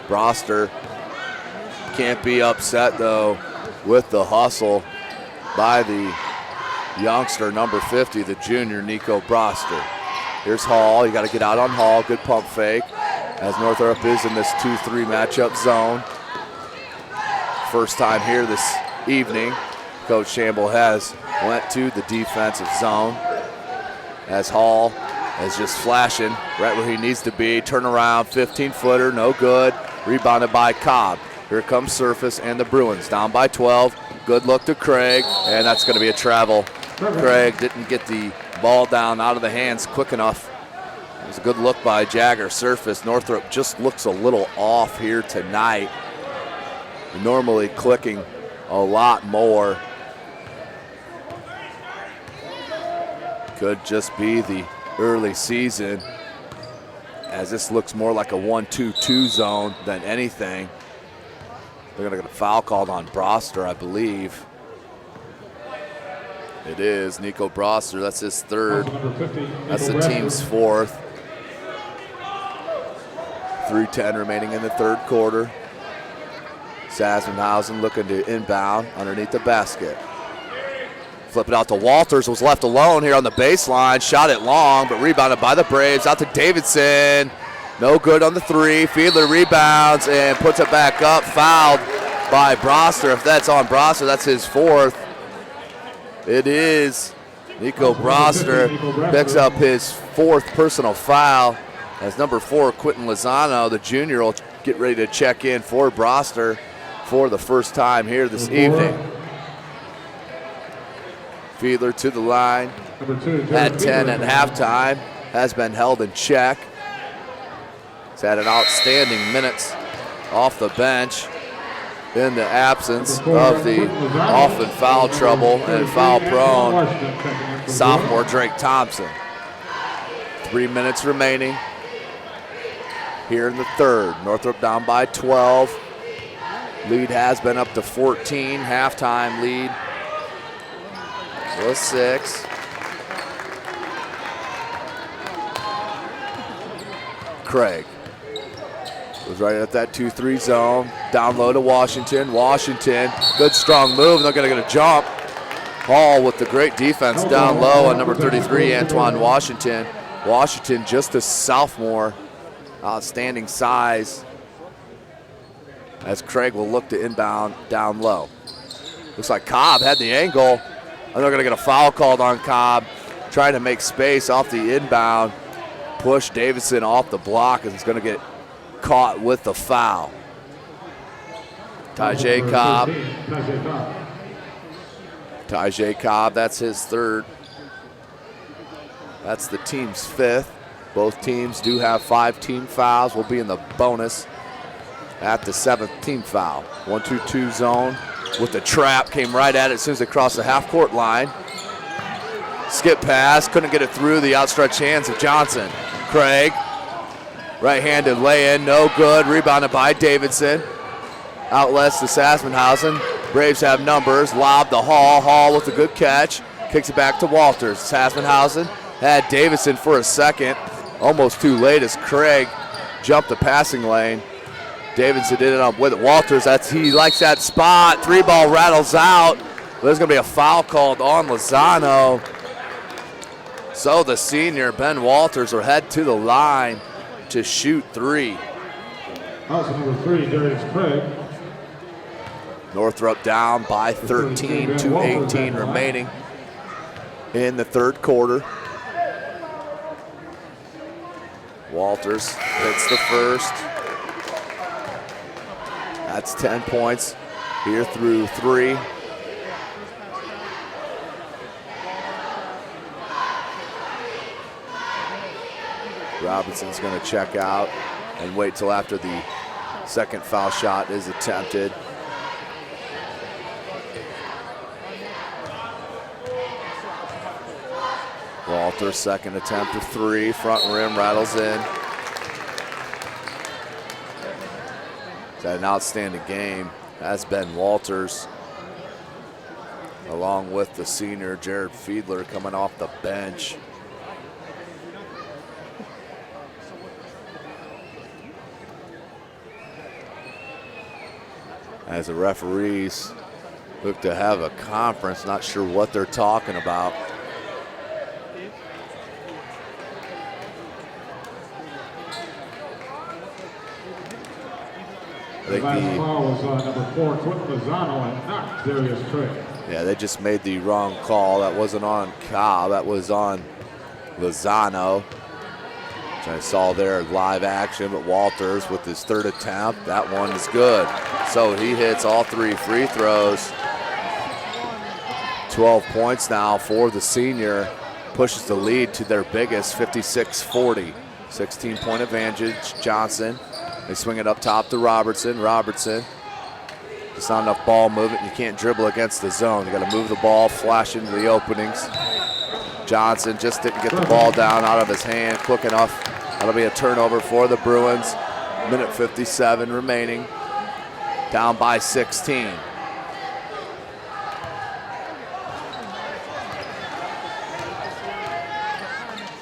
Broster can't be upset though with the hustle by the youngster, number 50, the junior, Nico Broster. Here's Hall. You got to get out on Hall. Good pump fake as Northrop is in this 2-3 matchup zone. First time here this evening, Coach Shamble has went to the defensive zone as Hall is just flashing right where he needs to be. Turn around, 15-footer, no good. Rebounded by Cobb. Here comes Surface and the Bruins down by 12. Good look to Craig, and that's going to be a travel. Craig didn't get the ball down out of the hands quick enough. It was a good look by Jagger. Surface. Northrop just looks a little off here tonight. Normally clicking a lot more. Could just be the early season, as this looks more like a 1-2-2 zone than anything. They're going to get a foul called on Broster, I believe. It is Nico Broster. That's his third. That's the team's fourth. 3:10 remaining in the third quarter. Sasvenhausen looking to inbound underneath the basket. Flip it out to Walters, was left alone here on the baseline. Shot it long, but rebounded by the Braves. Out to Davidson. No good on the three. Fiedler rebounds and puts it back up. Fouled by Broster. If that's on Broster, that's his fourth. It is. Nico Broster picks up his fourth personal foul as number 4, Quentin Lozano, the junior, will get ready to check in for Broster for the first time here this evening. Fiedler to the line at 10 at halftime, has been held in check. He's had an outstanding minutes off the bench in the absence of the often foul trouble and foul prone sophomore Drake Thompson. 3 minutes remaining here in the third. Northrop down by 12. Lead has been up to 14. Halftime lead was 6. Craig was right at that 2-3 zone. Down low to Washington. Washington, good strong move. They're going to get a jump. Hall with the great defense down low on number 33, Antoine Washington. Washington just a sophomore. Outstanding size. As Craig will look to inbound down low. Looks like Cobb had the angle. And they're going to get a foul called on Cobb. Trying to make space off the inbound. Push Davidson off the block and is going to get caught with the foul. Tajay Cobb. Tajay Cobb, that's his third. That's the team's 5th. Both teams do have 5 team fouls. Will be in the bonus at the 7th team foul. 1-2-2 zone with the trap. Came right at it as soon as they crossed the half-court line. Skip pass, couldn't get it through the outstretched hands of Johnson. Craig, right-handed lay-in, no good. Rebounded by Davidson. Outlets to Sassenhausen. Braves have numbers. Lob to Hall. Hall with a good catch. Kicks it back to Walters. Sassenhausen had Davidson for a second. Almost too late as Craig jumped the passing lane. Davidson did it up with it. Walters, he likes that spot. 3-ball rattles out. There's going to be a foul called on Lozano. So the senior, Ben Walters, will head to the line to shoot 3. Also number 3, Darius Craig. Northrop down by 13, 2:18 remaining in the third quarter. Walters hits the first. That's 10 points here through 3. Robinson's going to check out and wait till after the second foul shot is attempted. Walters, second attempt of 3, front rim rattles in. He's had an outstanding game, has been Walters, along with the senior Jared Fiedler coming off the bench. As the referees look to have a conference, not sure what they're talking about. The last foul was number 4, Quentin Lozano, and not Darius Craig. Yeah, they just made the wrong call. That wasn't on Cobb, that was on Lozano. Which I saw there live action, but Walters with his third attempt, that one is good. So he hits all 3 free throws. 12 points now for the senior. Pushes the lead to their biggest, 56-40. 16-point advantage, Johnson. They swing it up top to Robertson. Robertson, there's not enough ball movement. You can't dribble against the zone. You got to move the ball, flash into the openings. Johnson just didn't get the ball down out of his hand quick enough. That'll be a turnover for the Bruins. Minute 57 remaining. Down by 16.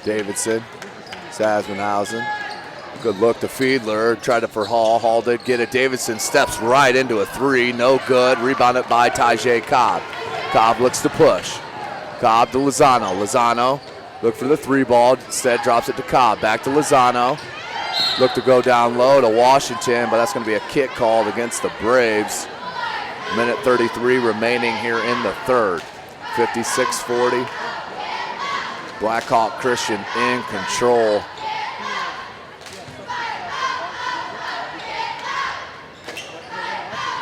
Davidson, Sassenhausen. Good look to Fiedler, tried it for Hall. Hall did get it. Davidson steps right into a 3, no good. Rebounded by Tajay Cobb. Cobb looks to push. Cobb to Lozano. Lozano look for the 3-ball, instead drops it to Cobb. Back to Lozano. Look to go down low to Washington, but that's going to be a kick called against the Braves. Minute 33 remaining here in the third. 56-40. Blackhawk Christian in control.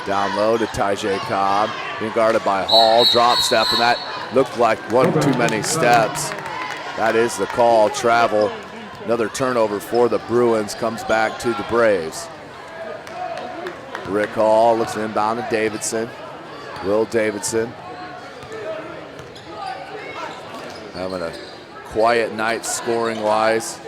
Down low to Tajay Cobb, being guarded by Hall. Drop step, and that looked like one too many steps. That is the call. Travel Another turnover for the Bruins comes back to the Braves. Rick Hall looks inbound to Davidson. Will Davidson having a quiet night scoring-wise,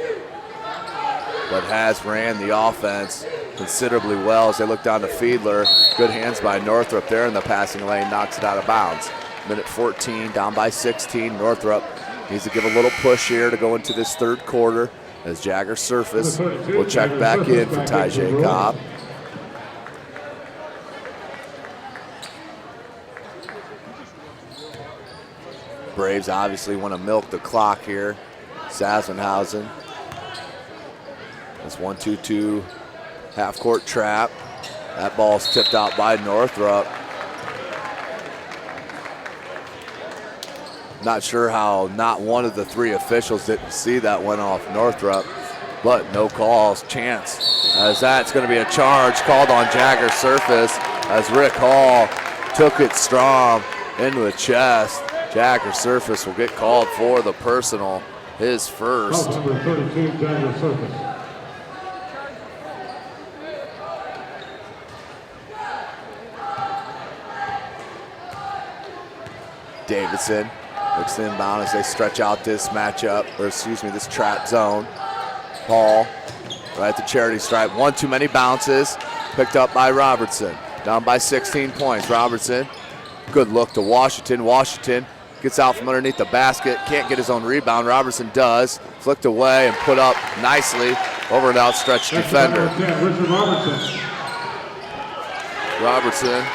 but has ran the offense considerably well as they look down to Fiedler. Good hands by Northrop there in the passing lane, knocks it out of bounds. Minute 14, down by 16. Northrop needs to give a little push here to go into this third quarter as Jagger Surface will check back in for Tajay Cobb. Braves obviously want to milk the clock here. Sassenhausen. This 1-2-2 half-court trap. That ball's tipped out by Northrop. Not sure how not one of the three officials didn't see that one off Northrop, but no calls. Chance as that's going to be a charge called on Jagger Surface as Rick Hall took it strong into the chest. Jagger Surface will get called for the personal, his first. Number 32, Jagger Surface. Davidson looks inbound as they stretch out this matchup, or excuse me, this trap zone. Hall right at the charity stripe. One too many bounces, picked up by Robertson. Down by 16 points. Robertson, good look to Washington. Washington gets out from underneath the basket, can't get his own rebound. Robertson does, flicked away and put up nicely over an outstretched defender. Richard Robertson. Robertson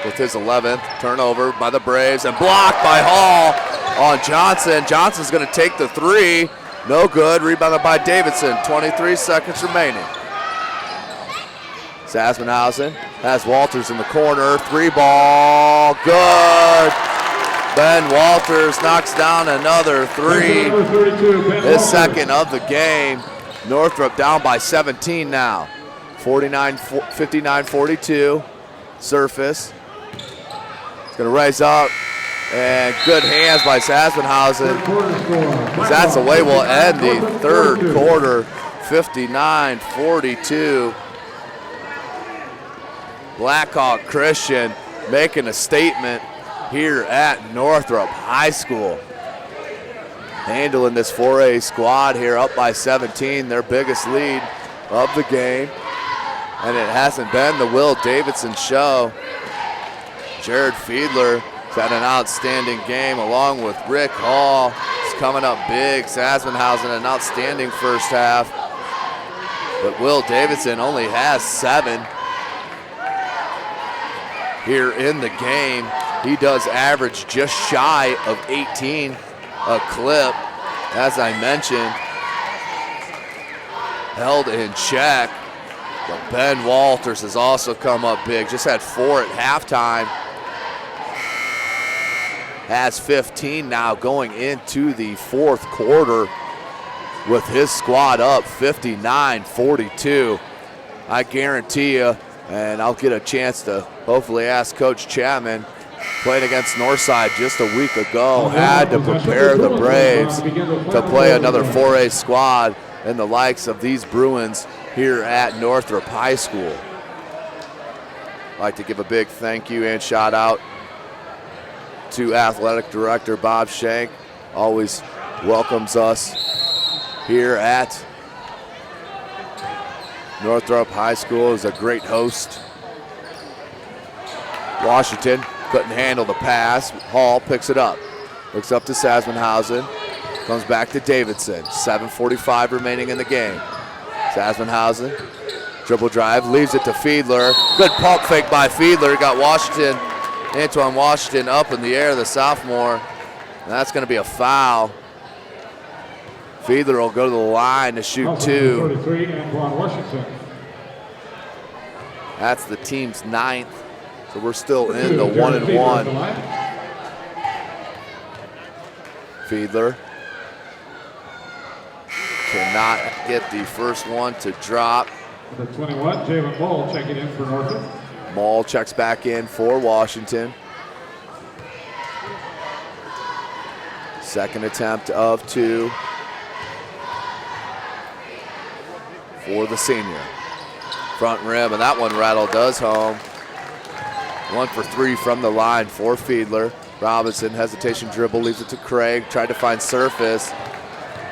with his 11th turnover by the Braves and blocked by Hall on Johnson. Johnson's going to take the three. No good. Rebounded by Davidson. 23 seconds remaining. Sassenhausen has Walters in the corner. Three ball. Good. Ben Walters knocks down another three. His second of the game. Northrop down by 17 now. 59-42. Surface. It's going to raise up. And good hands by Sassenhausen. That's the way we'll end the third quarter. 59-42. Blackhawk Christian making a statement here at Northrop High School. Handling this 4A squad here up by 17, their biggest lead of the game. And it hasn't been the Will Davidson show. Jared Fiedler has had an outstanding game along with Rick Hall. He's coming up big. Sassenhausen an outstanding first half. But Will Davidson only has 7 here in the game. He does average just shy of 18 a clip. As I mentioned, held in check. But Ben Walters has also come up big. Just had 4 at halftime. Has 15 now going into the fourth quarter with his squad up 59-42. I guarantee you, and I'll get a chance to hopefully ask Coach Chapman, playing against Northside just a week ago, had to prepare the Braves to play another 4A squad and the likes of these Bruins here at Northrop High School. I'd like to give a big thank you and shout out to Athletic Director Bob Shank. Always welcomes us here at Northrop High School. Is a great host. Washington couldn't handle the pass. Hall picks it up. Looks up to Sassenhausen. Comes back to Davidson. 7:45 remaining in the game. Sassenhausen, dribble drive, leaves it to Fiedler. Good pump fake by Fiedler. Got Washington, Antoine Washington up in the air, the sophomore. And that's going to be a foul. Fiedler will go to the line to shoot 2. 33, Antoine Washington. That's the team's 9th. So we're still in the 1-and-1. Fiedler cannot get the first one to drop. Number 21, Jalen Ball checking in for Northrop. Maul checks back in for Washington. Second attempt of 2. for the senior. Front rim, and that one does home. 1 for 3 from the line for Fiedler. Robinson, hesitation dribble, leaves it to Craig. Tried to find surface.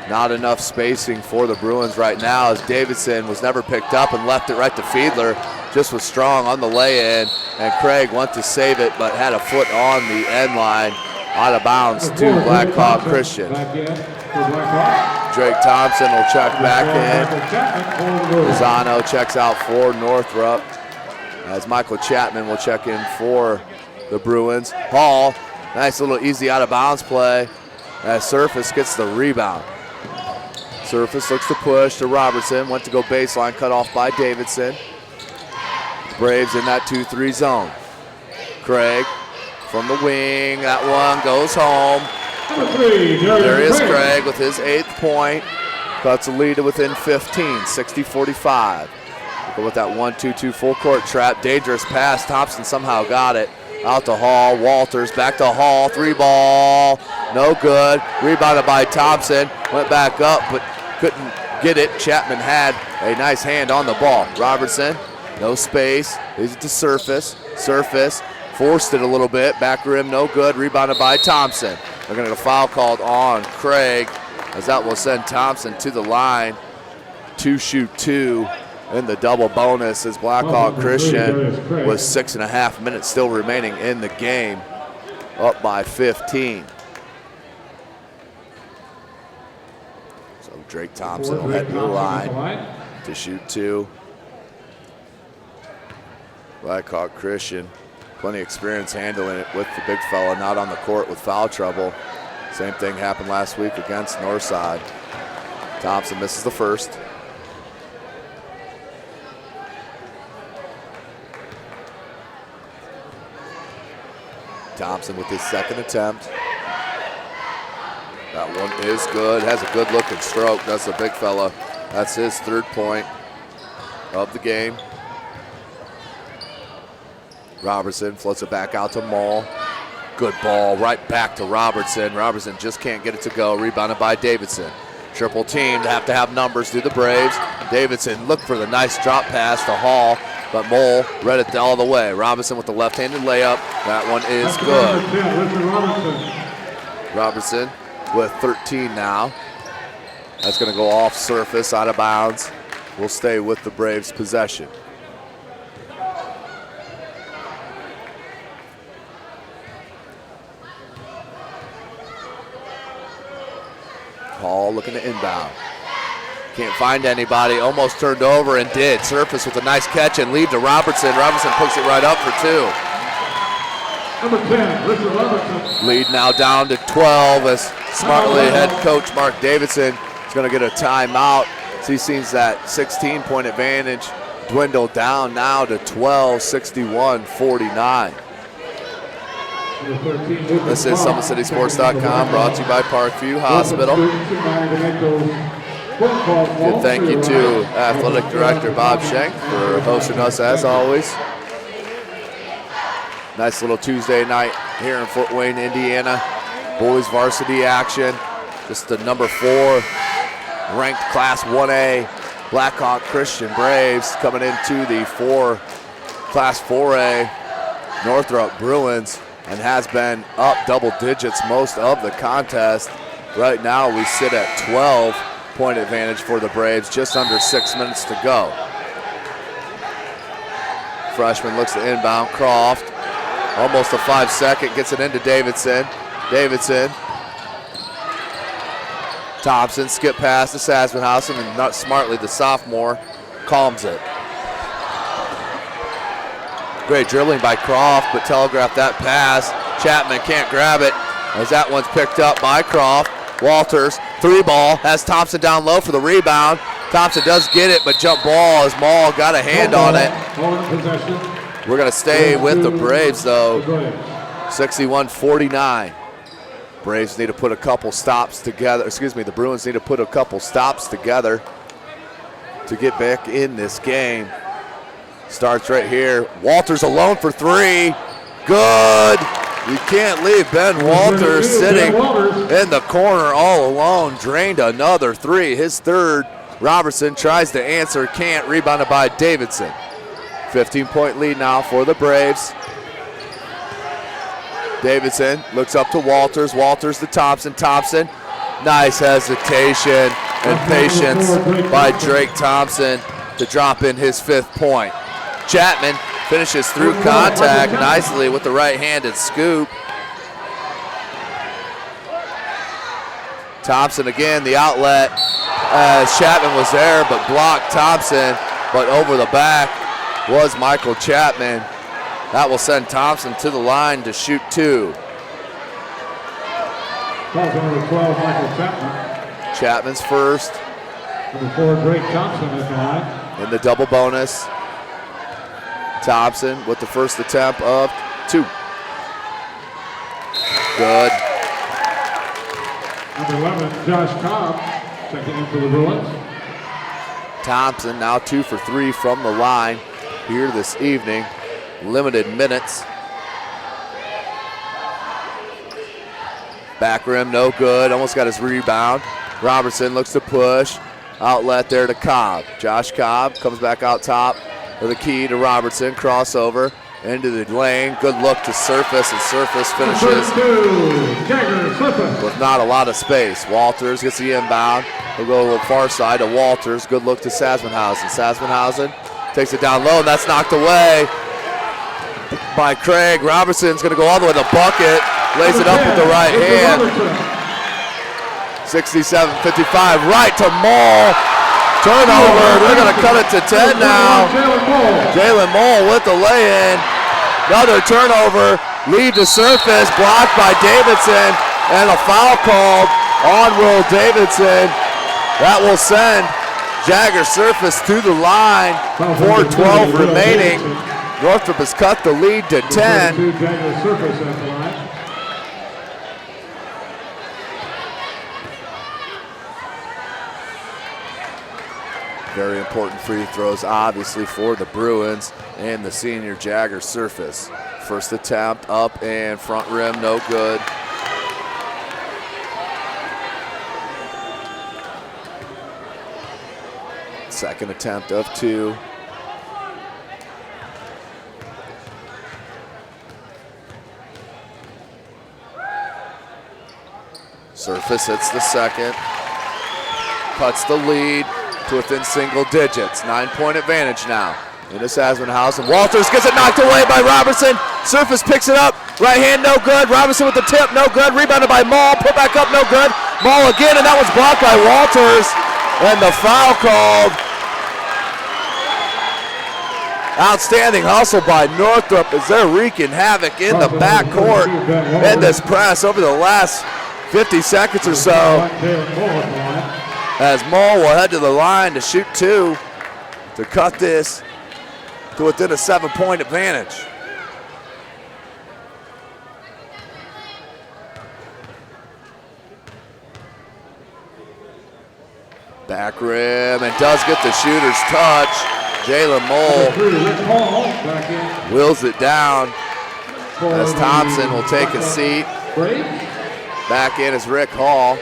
Not enough spacing for the Bruins right now as Davidson was never picked up and left it right to Fiedler. Just was strong on the lay-in, and Craig went to save it but had a foot on the end line. Out of bounds to Blackhawk Christian. Drake Thompson will check back in. Lozano checks out for Northrop as Michael Chapman will check in for the Bruins. Hall, nice little easy out of bounds play as Surface gets the rebound. Surface looks to push to Robertson, went to go baseline, cut off by Davidson. Braves in that 2-3 zone. Craig from the wing, that one goes home. There is Craig with his 8th point. Cuts the lead to within 15, 60-45. But with that 1-2-2 full court trap, dangerous pass. Thompson somehow got it. Out to Hall, Walters back to Hall, 3-ball, no good. Rebounded by Thompson, went back up but couldn't get it. Chapman had a nice hand on the ball. Robertson, no space, leaves it to Surface. Surface forced it a little bit, back rim no good, rebounded by Thompson. They're gonna get a foul called on Craig as that will send Thompson to the line to shoot 2 in the double bonus as Blackhawk Christian with 6.5 minutes still remaining in the game, up by 15. So Drake Thompson will head to the line to shoot 2. Blackhawk Christian, plenty of experience handling it with the big fella, not on the court with foul trouble. Same thing happened last week against Northside. Thompson misses the first. Thompson with his 2nd attempt. That one is good, has a good looking stroke, that's the big fella. That's his 3rd point of the game. Robertson floats it back out to Mall. Good ball right back to Robertson. Robertson just can't get it to go, rebounded by Davidson. Triple teamed, have to have numbers through the Braves. Davidson looked for the nice drop pass to Hall, but Mole read it all the way. Robinson with the left-handed layup. That one is good. Robertson with 13 now. That's going to go off Surface, out of bounds. Will stay with the Braves' possession. Hall looking to inbound. Can't find anybody, almost turned over and did. Surface with a nice catch and lead to Robertson. Robertson picks it right up for 2. Number 10, Richard Robertson. Lead now down to 12 as smartly head coach Mark Davidson is going to get a timeout. So he sees that 16-point advantage dwindle down now to 12, 61-49. This is SummitCitySports.com, brought to you by Parkview Hospital. Good thank you to Athletic Director Bob Schenk for hosting us as always. Nice little Tuesday night here in Fort Wayne, Indiana. Boys varsity action. Just the number 4 ranked Class 1A Blackhawk Christian Braves coming into the Class 4A Northrop Bruins, and has been up double digits most of the contest. Right now we sit at 12-point advantage for the Braves, just under 6 minutes to go. Freshman looks to inbound, Croft. Almost a 5-second, gets it into Davidson. Davidson. Thompson, skip pass to Sasbenhausen, and not smartly the sophomore calms it. Great dribbling by Croft, but telegraphed that pass. Chapman can't grab it as that one's picked up by Croft. Walters, 3-ball, has Thompson down low for the rebound. Thompson does get it, but jump ball as Maul got a hand on it. We're going to stay with the Braves, though. 61-49. Braves need to put a couple stops together. Excuse me, the Bruins need to put a couple stops together to get back in this game. Starts right here. Walters alone for 3. Good. You can't leave Ben Walters sitting in the corner all alone. Drained another 3, his 3rd Robertson tries to answer, can't. Rebounded by Davidson. 15-point lead now for the Braves. Davidson looks up to Walters. Walters to Thompson. Thompson, nice hesitation and patience by Drake Thompson to drop in his 5th point. Chapman finishes through contact nicely with the right-handed scoop. Thompson again, the outlet, as Chapman was there, but blocked Thompson, but over the back was Michael Chapman. That will send Thompson to the line to shoot 2. Number 12, Michael Chapman. Chapman's first. Number 4, Drake Thompson at the line. In the double bonus. Thompson with the first attempt of 2. Good. Number 11, Josh Cobb, checking in for the Bruins. Thompson now 2 for 3 from the line here this evening. Limited minutes. Back rim, no good. Almost got his rebound. Robertson looks to push. Outlet there to Cobb. Josh Cobb comes back out top with a key to Robertson. Crossover into the lane. Good look to Surface, and Surface finishes with not a lot of space. Walters gets the inbound. He'll go a little far side to Walters. Good look to Sasmanhausen. Sasmanhausen takes it down low, and that's knocked away by Craig. Robertson's going to go all the way to the bucket. Lays it up with the right hand. 67-55, right to Mole. Turnover, they're going to cut it to 10 now. Jalen Mole with the lay-in. Another turnover, lead to Surface, blocked by Davidson, and a foul called on Will Davidson. That will send Jagger Surface to the line. 4:12 remaining. Northrop has cut the lead to 10. Very important free throws, obviously, for the Bruins and the senior Jagger Surface. First attempt up and front rim, no good. Second attempt of 2. Surface hits the second, cuts the lead to within single digits. 9-point advantage now into Sasmanhausen. Walters gets it knocked away by Robertson. Surface picks it up. Right hand, no good. Robertson with the tip, no good. Rebounded by Mall. Put back up, no good. Mall again, and that was blocked by Walters. And the foul called. Outstanding hustle by Northrop as they're wreaking havoc in the backcourt in this press over the last 50 seconds or so. As Mole will head to the line to shoot 2 to cut this to within a 7-point advantage. Back rim, and does get the shooter's touch. Jalen Mole wills it down as Thompson will take a seat. Back in is Rick Hall.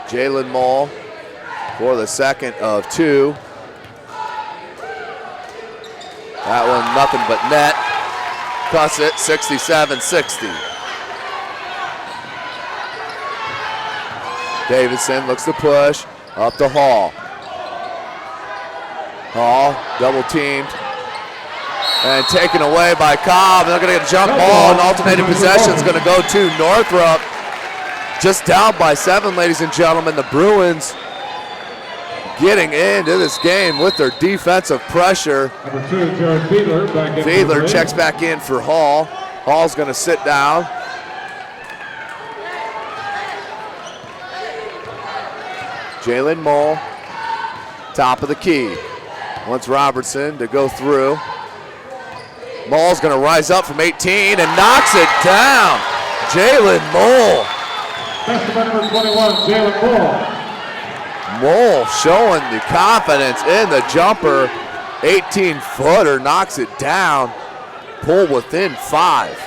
Jalen Mole for the second of 2. That one nothing but net. Cuts it 67-60. Davidson looks to push up to Hall. Hall double teamed and taken away by Cobb. They're going to get a jump ball, and alternating possession is going to go to Northrop. Just down by 7, ladies and gentlemen. The Bruins getting into this game with their defensive pressure. Number 2, Jared Fiedler back in. Fiedler checks back in for Hall. Hall's going to sit down. Jalen Mole, top of the key. Wants Robertson to go through. Mole's going to rise up from 18 and knocks it down. Jalen Mole. Basketball number 21, Jalen Mole. Mole showing the confidence in the jumper. 18-footer knocks it down. Pull within 5.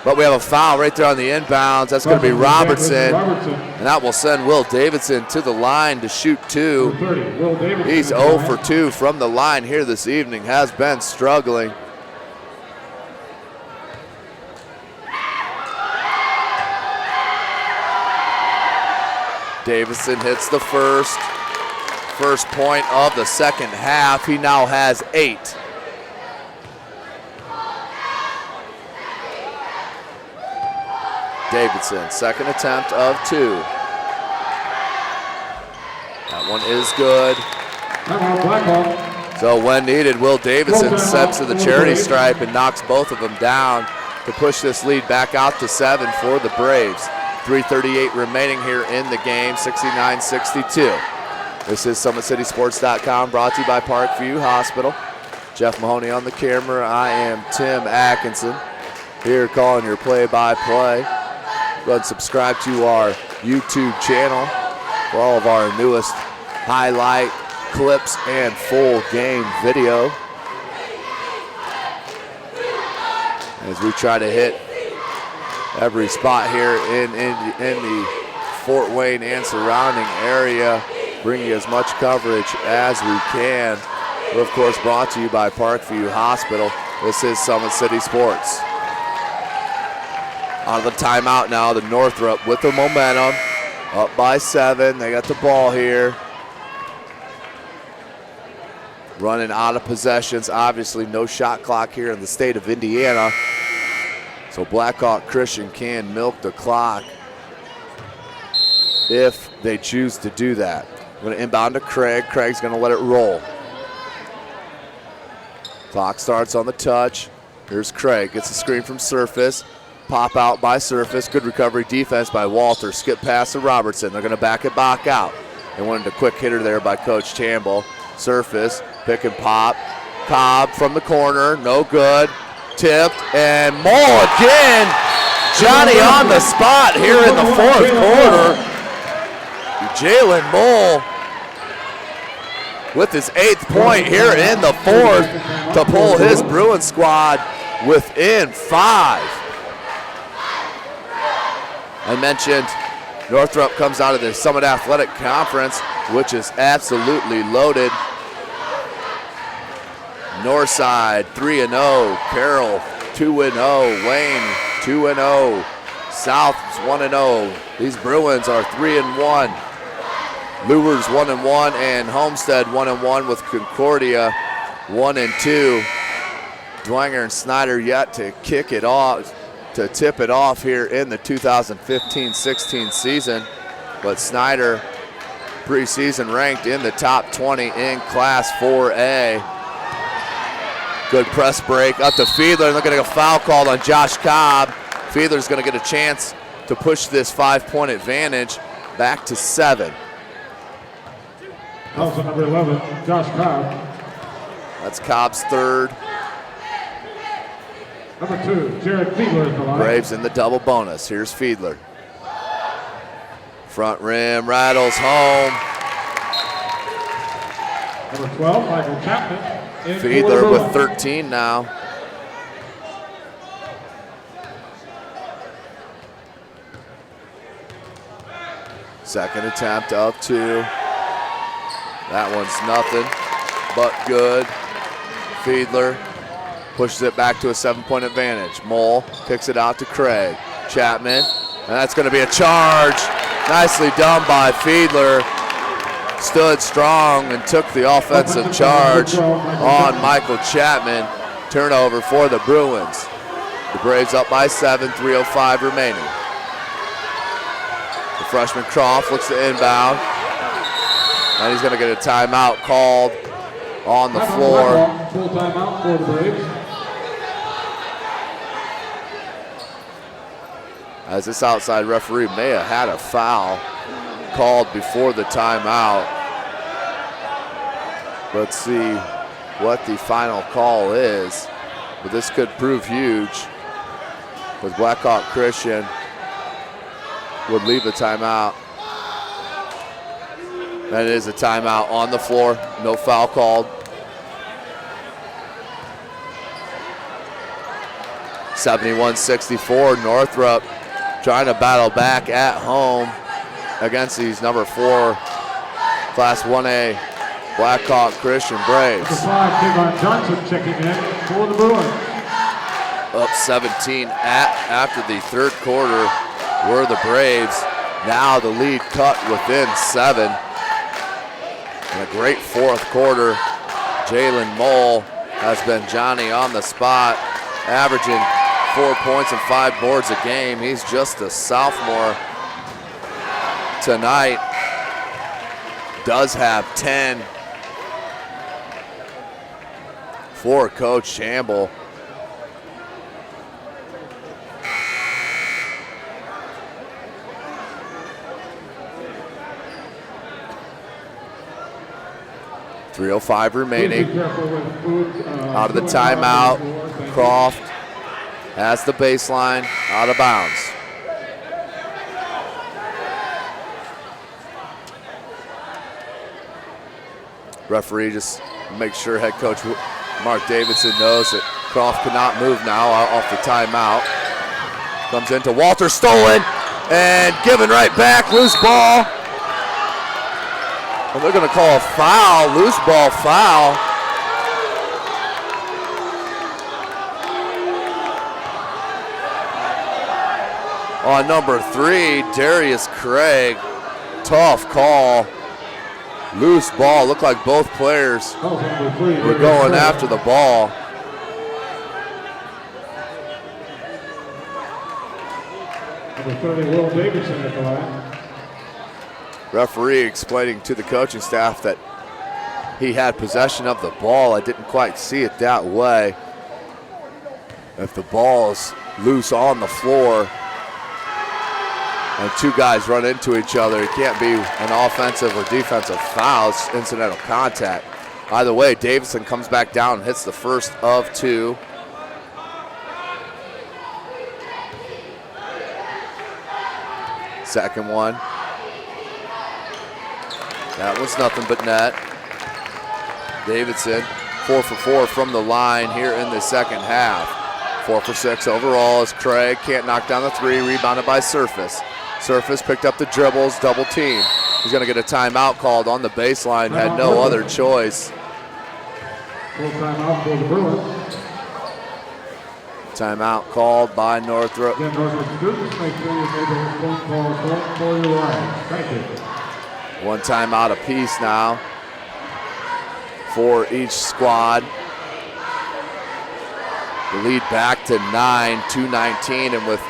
But we have a foul right there on the inbounds. That's going to be Robertson. And that will send Will Davidson to the line to shoot 2. He's 0 for 2 from the line here this evening. Has been struggling. Davidson hits the first point of the second half. He now has 8. Davidson, second attempt of 2. That one is good. So when needed, Will Davidson steps to the charity stripe and knocks both of them down to push this lead back out to 7 for the Braves. 3:38 remaining here in the game, 69-62. This is SummitCitySports.com, brought to you by Parkview Hospital. Jeff Mahoney on the camera. I am Tim Atkinson, here calling your play-by-play. Go ahead and subscribe to our YouTube channel for all of our newest highlight clips and full game video. As we try to hit every spot here in the Fort Wayne and surrounding area, bringing as much coverage as we can. We're of course brought to you by Parkview Hospital. This is Summit City Sports. Out of the timeout now, the Northrop with the momentum, up by 7. They got the ball here. Running out of possessions, obviously no shot clock here in the state of Indiana. So Blackhawk Christian can milk the clock if they choose to do that. Going to inbound to Craig. Craig's going to let it roll. Clock starts on the touch. Here's Craig, gets a screen from Surface. Pop out by Surface. Good recovery defense by Walter. Skip pass to Robertson. They're going to back it back out. They wanted a quick hitter there by Coach Tamble. Surface, pick and pop. Cobb from the corner, no good. Tipped, and Mole again. Johnny on the spot here in the fourth quarter. Jalen Mole with his 8th point here in the fourth to pull his Bruin squad within 5. I mentioned Northrop comes out of the Summit Athletic Conference, which is absolutely loaded. Northside 3-0, Carroll 2-0, Wayne 2-0, South is 1-0. These Bruins are 3-1. Lures 1-1, and Homestead 1-1 with Concordia 1-2. Dwenger and Snyder yet to kick it off, to tip it off here in the 2015-16 season, but Snyder preseason ranked in the top 20 in Class 4A. Good press break up to Fiedler, and they're going to get a foul called on Josh Cobb. Fiedler's going to get a chance to push this 5-point advantage back to 7. Also number 11, Josh Cobb. That's Cobb's 3rd. Number 2, Jared Fiedler is the line. Braves in the double bonus. Here's Fiedler. Front rim rattles home. Number 12, Michael Chapman. Fiedler with 13 now. Second attempt of 2. That one's nothing but good. Fiedler pushes it back to a 7-point advantage. Mole kicks it out to Craig. Chapman, and that's going to be a charge. Nicely done by Fiedler. Stood strong and took the offensive charge on Michael Chapman. Turnover for the Bruins. The Braves up by 7, 3:05 remaining. The freshman Croft looks to inbound. And he's going to get a timeout called on the floor. Full timeout for the Braves. As this outside referee may have had a foul called before the timeout. Let's see what the final call is. But this could prove huge, because Blackhawk Christian would leave the timeout. That is a timeout on the floor. No foul called. 71-64, Northrop trying to battle back at home against these number 4 Class 1A Blackhawk Christian Braves. Number 5, Kevon Johnson checking in for the Bruins. Up 17 after the third quarter were the Braves. Now the lead cut within 7. In a great fourth quarter, Jalen Mole has been Johnny on the spot, averaging 4 points and 5 boards a game. He's just a sophomore tonight. Does have 10 for Coach Shamble. .305 remaining. Out of the timeout, Croft has the baseline, out of bounds. Referee just makes sure head coach Mark Davidson knows that Croft cannot move now off the timeout. Comes into Walter, stolen, and given right back, loose ball. And they're going to call a foul, loose ball foul. On number 3, Darius Craig. Tough call. Loose ball. Looked like both players were going after the ball. Number 30, Will Davidson at the line. Referee explaining to the coaching staff that he had possession of the ball. I didn't quite see it that way. If the ball's loose on the floor and 2 guys run into each other, it can't be an offensive or defensive foul. It's incidental contact. Either way, Davidson comes back down and hits the first of 2. Second one. That was nothing but net. Davidson 4 for 4 from the line here in the second half. 4 for 6 overall as Craig can't knock down the 3, rebounded by Surface. Surface picked up the dribbles, double team. He's gonna get a timeout called on the baseline, had no other choice. Full timeout for the Bruins. Timeout called by Northrop. Again, Northrop students, make sure you make a phone call for your line. Thank you. 1 timeout apiece now for each squad. The lead back to 9, 2:19, and with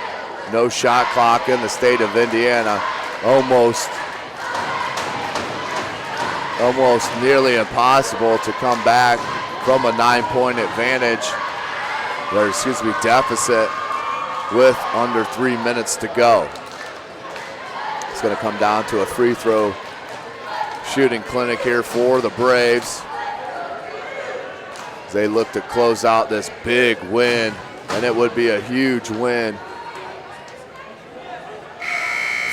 no shot clock in the state of Indiana, almost nearly impossible to come back from a 9-point advantage, or deficit with under 3 minutes to go. It's going to come down to a free throw shooting clinic here for the Braves as they look to close out this big win, and it would be a huge win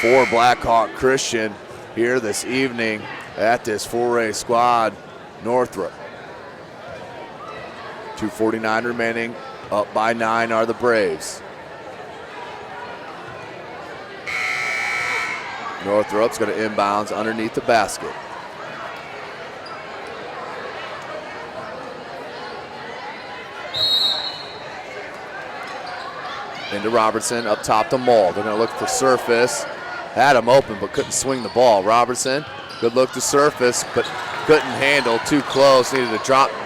for Blackhawk Christian here this evening at this 4A squad, Northrop. 2:49 remaining, up by 9 are the Braves. Northrop's going to inbounds underneath the basket. Into Robertson, up top to Mull. They're going to look for Surface. Had him open, but couldn't swing the ball. Robertson, good look to Surface, but couldn't handle, too close. Needed a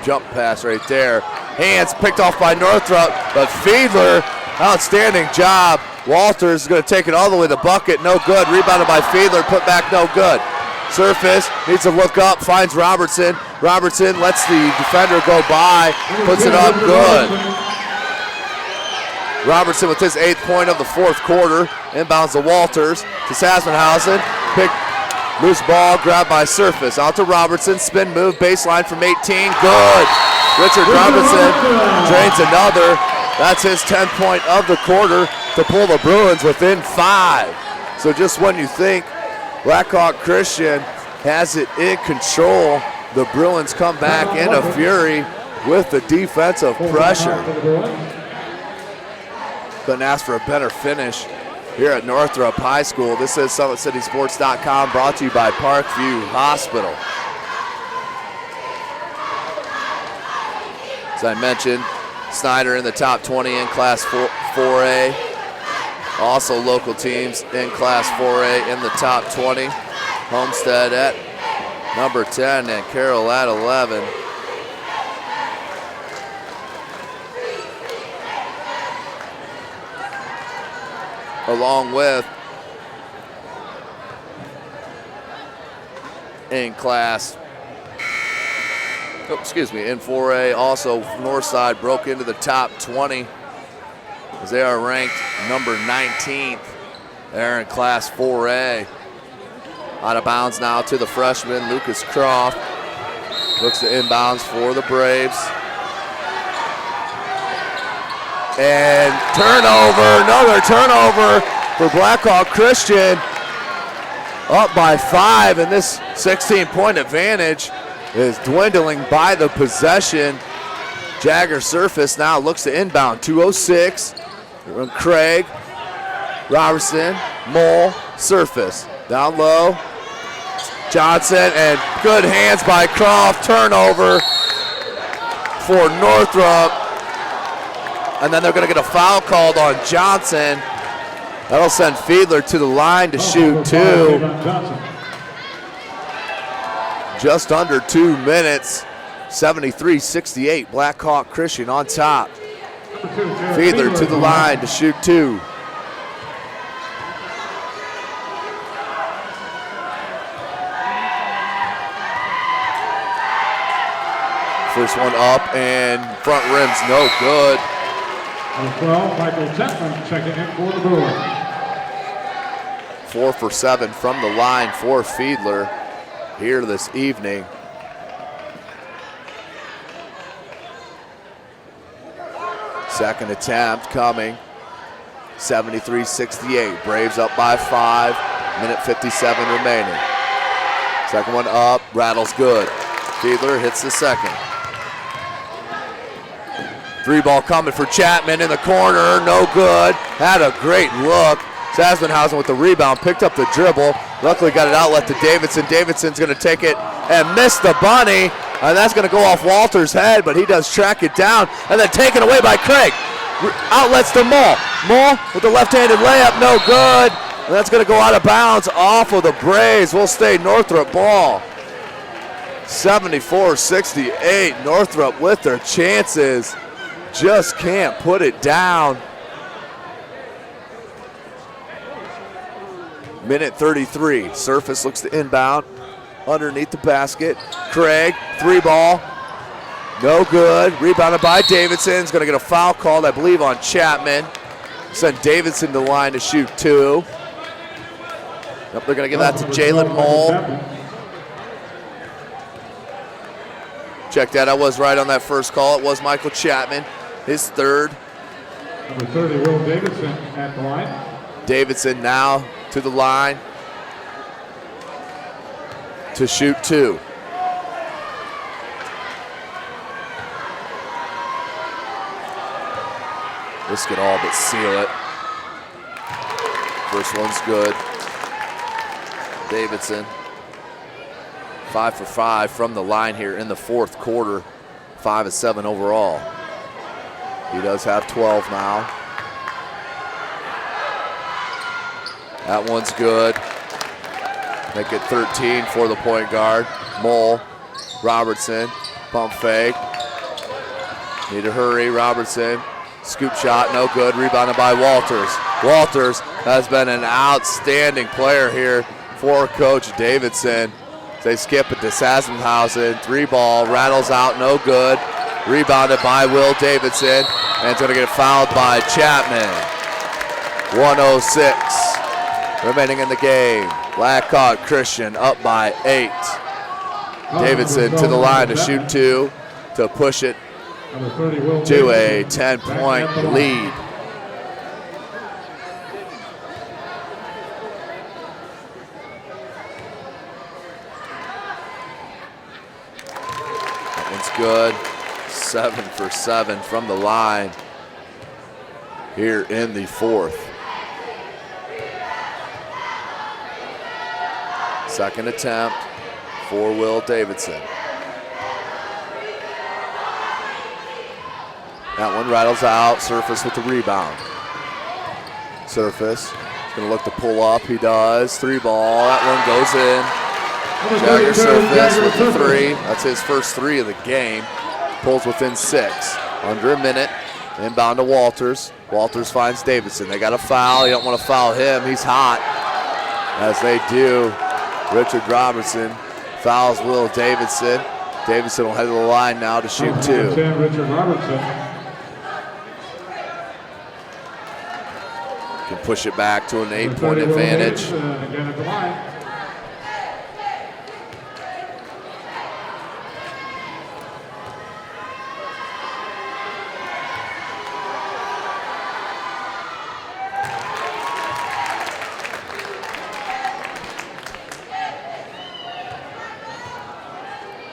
jump pass right there. Hands picked off by Northrop, but Fiedler, outstanding job. Walters is going to take it all the way to the bucket, no good. Rebounded by Fiedler, put back, no good. Surface needs to look up, finds Robertson. Robertson lets the defender go by, puts it up, good. Robertson with his 8th point of the 4th quarter. Inbounds to Walters, to Sassenhausen. Loose ball, grabbed by Surface. Out to Robertson, spin move, baseline from 18, good. Richard Robertson drains another. That's his 10th point of the quarter to pull the Bruins within 5. So just when you think Blackhawk Christian has it in control, the Bruins come back in a fury with the defensive pressure. Couldn't ask for a better finish here at Northrop High School. This is SummitCitySports.com, brought to you by Parkview Hospital. As I mentioned, Snyder in the top 20 in Class 4A. Also local teams in Class 4A in the top 20. Homestead at number 10 and Carroll at 11. Along with in class, in 4A, also Northside broke into the top 20 as they are ranked number 19th there in Class 4A. Out of bounds now to the freshman, Lucas Croft. Looks to inbounds for the Braves. And turnover, another turnover for Blackhawk Christian. Up by 5, and this 16-point advantage is dwindling by the possession. Jagger Surface now looks to inbound. 2:06. Craig, Robertson, Mole, Surface. Down low. Johnson, and good hands by Croft. Turnover for Northrop. And then they're going to get a foul called on Johnson. That'll send Fiedler to the line to shoot 2. Just under 2 minutes. 73-68, Blackhawk Christian on top. Fiedler to the line to shoot 2. First one up and front rim's no good. Number 12, Michael Chapman checking in for the Bruins. 4 for 7 from the line for Fiedler here this evening. Second attempt coming. 73-68. Braves up by 5. Minute 57 remaining. Second one up. Rattles good. Fiedler hits the second. 3-ball coming for Chapman in the corner. No good. Had a great look. Sasbenhausen with the rebound. Picked up the dribble. Luckily got it outlet to Davidson. Davidson's going to take it and miss the bunny. And that's going to go off Walter's head, but he does track it down. And then taken away by Craig. Outlets to Mull. Mull with the left-handed layup. No good. And that's going to go out of bounds off of the Braves. Will stay Northrop ball. 74-68. Northrop with their chances. Just can't put it down. Minute 33. Surface looks to inbound. Underneath the basket. Craig, 3-ball. No good. Rebounded by Davidson. He's going to get a foul called, I believe, on Chapman. Send Davidson to the line to shoot 2. Yep, they're going to give that to Jalen Mole. Check that. I was right on that first call. It was Michael Chapman, his third. Number 30, Will Davidson at the line. Davidson now to the line to shoot 2. This could all but seal it. First one's good. Davidson, 5 for 5 from the line here in the fourth quarter. 5 of 7 overall. He does have 12 now. That one's good. Make it 13 for the point guard. Mole, Robertson, pump fake. Need to hurry, Robertson. Scoop shot, no good. Rebounded by Walters. Walters has been an outstanding player here for Coach Davidson. They skip it to Sassenhausen. 3-ball, rattles out, no good. Rebounded by Will Davidson. And it's going to get fouled by Chapman. 1:06 remaining in the game. Blackhawk Christian up by 8. Davidson to the line to shoot 2 to push it to a 10-point lead. That one's good. 7 for 7 from the line here in the fourth. Second attempt for Will Davidson. That one rattles out. Surface with the rebound. Surface is going to look to pull up. He does. 3-ball. That one goes in. Jagger Surface with the 3. That's his first 3 of the game. Pulls within 6. Under a minute. Inbound to Walters. Walters finds Davidson. They got a foul. You don't want to foul him. He's hot. As they do. Richard Robertson fouls Will Davidson. Davidson will head to the line now to shoot 2. Richard Robertson. Can push it back to an 8-point advantage. Again at the line.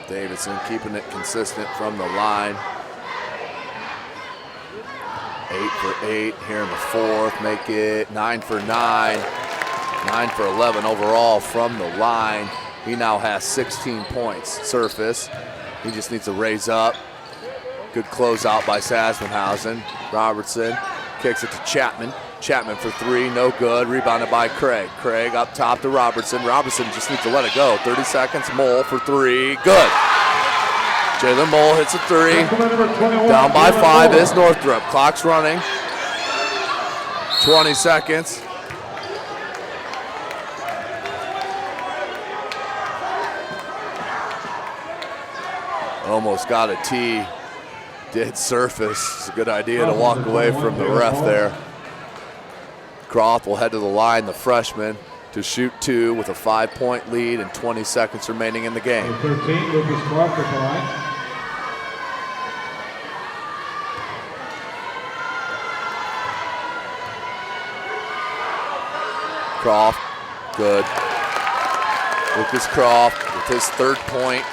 Davidson keeping it consistent from the line. 8 for 8 here in the fourth. Make it 9 for 9. 9 for 11 overall from the line. He now has 16 points. Surface. He just needs to raise up. Good closeout by Sassenhausen. Robertson kicks it to Chapman. Chapman for 3, no good. Rebounded by Craig. Craig up top to Robertson. Robertson just needs to let it go. 30 seconds. Mole for 3, good. Jalen Mole hits a 3. Down by 5 is Northrop. Clock's running. 20 seconds. Almost got a tee. Did Surface. It's a good idea to walk away from the ref there. Croft will head to the line, the freshman, to shoot 2 with a 5-point lead and 20 seconds remaining in the game. 13, Lucas Croft at the line. Croft, good. Lucas Croft with his 3rd point.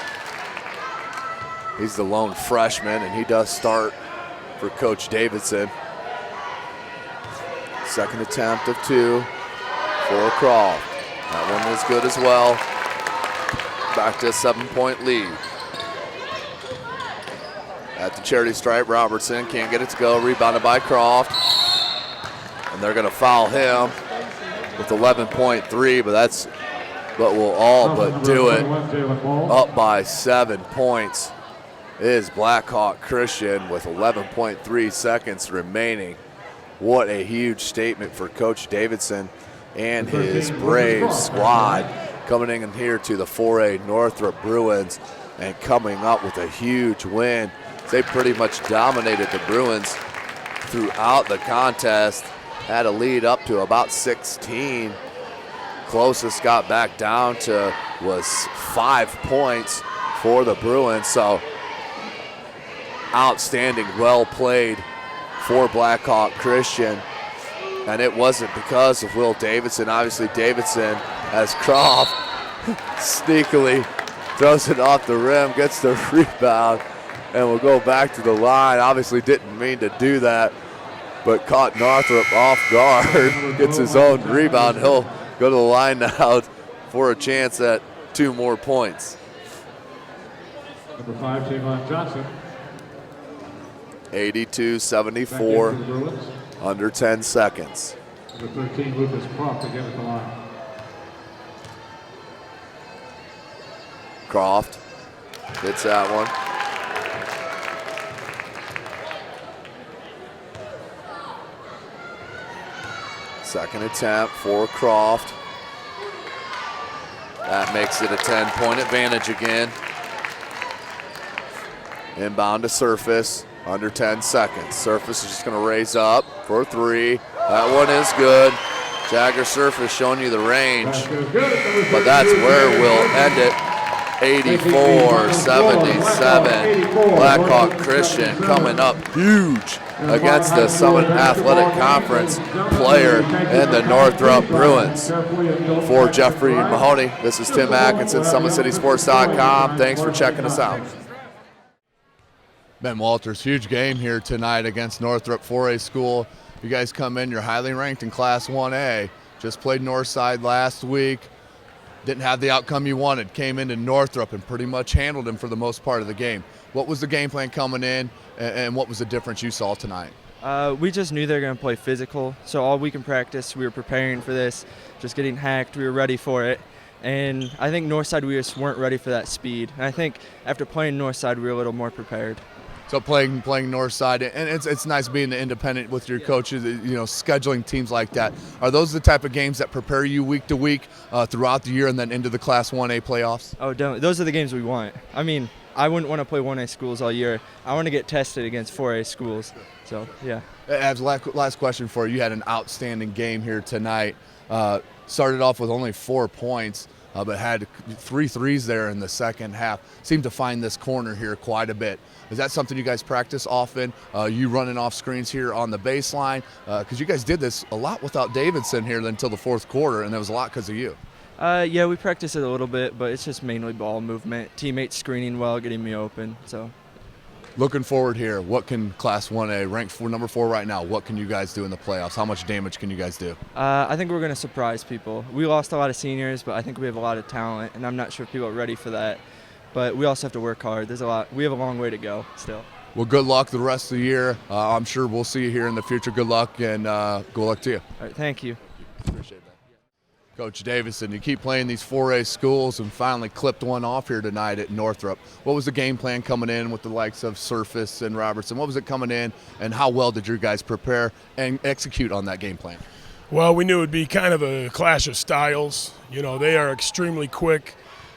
He's the lone freshman, and he does start for Coach Davidson. Second attempt of 2 for Croft. That one was good as well. Back to a 7-point lead. At the charity stripe, Robertson can't get it to go. Rebounded by Croft. And they're going to foul him with 11.3, but that's what will all but do it. Up by 7 points is Blackhawk Christian with 11.3 seconds remaining. What a huge statement for Coach Davidson and his Brave squad coming in here to the 4A Northrop Bruins and coming up with a huge win. They pretty much dominated the Bruins throughout the contest. Had a lead up to about 16. Closest got back down to was 5 points for the Bruins. So outstanding, well played for Blackhawk Christian. And it wasn't because of Will Davidson. Obviously Davidson, as Croft sneakily throws it off the rim, gets the rebound, and will go back to the line. Obviously didn't mean to do that, but caught Northrop off guard, gets his own rebound. He'll go to the line now for a chance at 2 more points. Number 5, Javon Johnson. 82-74, under 10 seconds. Number 13, Lucas Croft again at the line. Croft hits that one. Second attempt for Croft. That makes it a 10-point advantage again. Inbound to Surface, under 10 seconds. Surface is just going to raise up for 3. That one is good. Jagger Surface showing you the range, but that's where we'll end it. 84-77. Blackhawk Christian coming up huge against the Summit Athletic Conference player in the Northrop Bruins. For Jeffrey Mahoney, this is Tim Atkinson, SummitCitySports.com. Thanks for checking us out. Ben Walters, huge game here tonight against Northrop 4A school. You guys come in, you're highly ranked in Class 1A. Just played Northside last week. Didn't have the outcome you wanted. Came into Northrop and pretty much handled him for the most part of the game. What was the game plan coming in, and what was the difference you saw tonight? We just knew they were going to play physical, so all week in practice we were preparing for this, just getting hacked. We were ready for it, and I think Northside we just weren't ready for that speed. And I think after playing Northside we were a little more prepared. So playing Northside, and it's nice being independent with your coaches, scheduling teams like that. Are those the type of games that prepare you week to week throughout the year and then into the Class 1A playoffs? Oh, definitely. Those are the games we want. I mean, I wouldn't want to play 1A schools all year. I want to get tested against 4A schools. So, yeah. As last question for you, you had an outstanding game here tonight. Started off with only 4 points, but had 3 threes there in the second half. Seemed to find this corner here quite a bit. Is that something you guys practice often? You running off screens here on the baseline? Because you guys did this a lot without Davidson here until the fourth quarter, and there was a lot because of you. Yeah, we practice it a little bit, but it's just mainly ball movement, teammates screening well, getting me open. So, looking forward here, what can Class 1A, ranked for number 4 right now, what can you guys do in the playoffs? How much damage can you guys do? I think we're going to surprise people. We lost a lot of seniors, but I think we have a lot of talent, and I'm not sure if people are ready for that. But we also have to work hard. We have a long way to go still. Well, good luck the rest of the year. I'm sure we'll see you here in the future. Good luck, and good luck to you. All right, thank you. Appreciate that. Coach Davison, you keep playing these 4A schools and finally clipped one off here tonight at Northrop. What was the game plan coming in with the likes of Surface and Robertson? What was it coming in, and how well did your guys prepare and execute on that game plan? Well, we knew it would be kind of a clash of styles. They are extremely quick,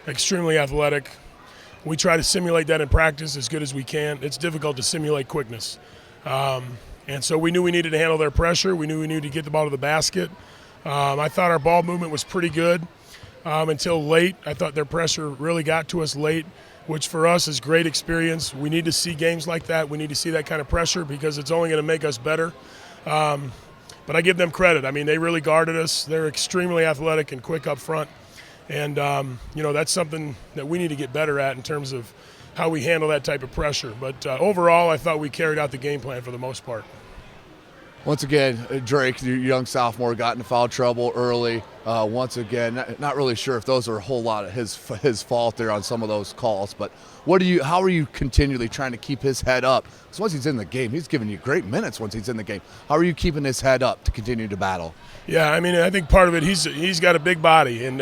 extremely athletic. We try to simulate that in practice as good as we can. It's difficult to simulate quickness. And so we knew we needed to handle their pressure. We knew we needed to get the ball to the basket. I thought our ball movement was pretty good until late. I thought their pressure really got to us late, which for us is great experience. We need to see games like that. We need to see that kind of pressure because it's only going to make us better. But I give them credit. I mean, they really guarded us. They're extremely athletic and quick up front. And, that's something that we need to get better at in terms of how we handle that type of pressure. But overall, I thought we carried out the game plan for the most part. Once again, Drake, your young sophomore, got into foul trouble early. Once again, not really sure if those are a whole lot of his fault there on some of those calls. But how are you continually trying to keep his head up? Because once he's in the game, he's giving you great minutes once he's in the game. How are you keeping his head up to continue to battle? Yeah, I mean, I think part of it, he's got a big body, and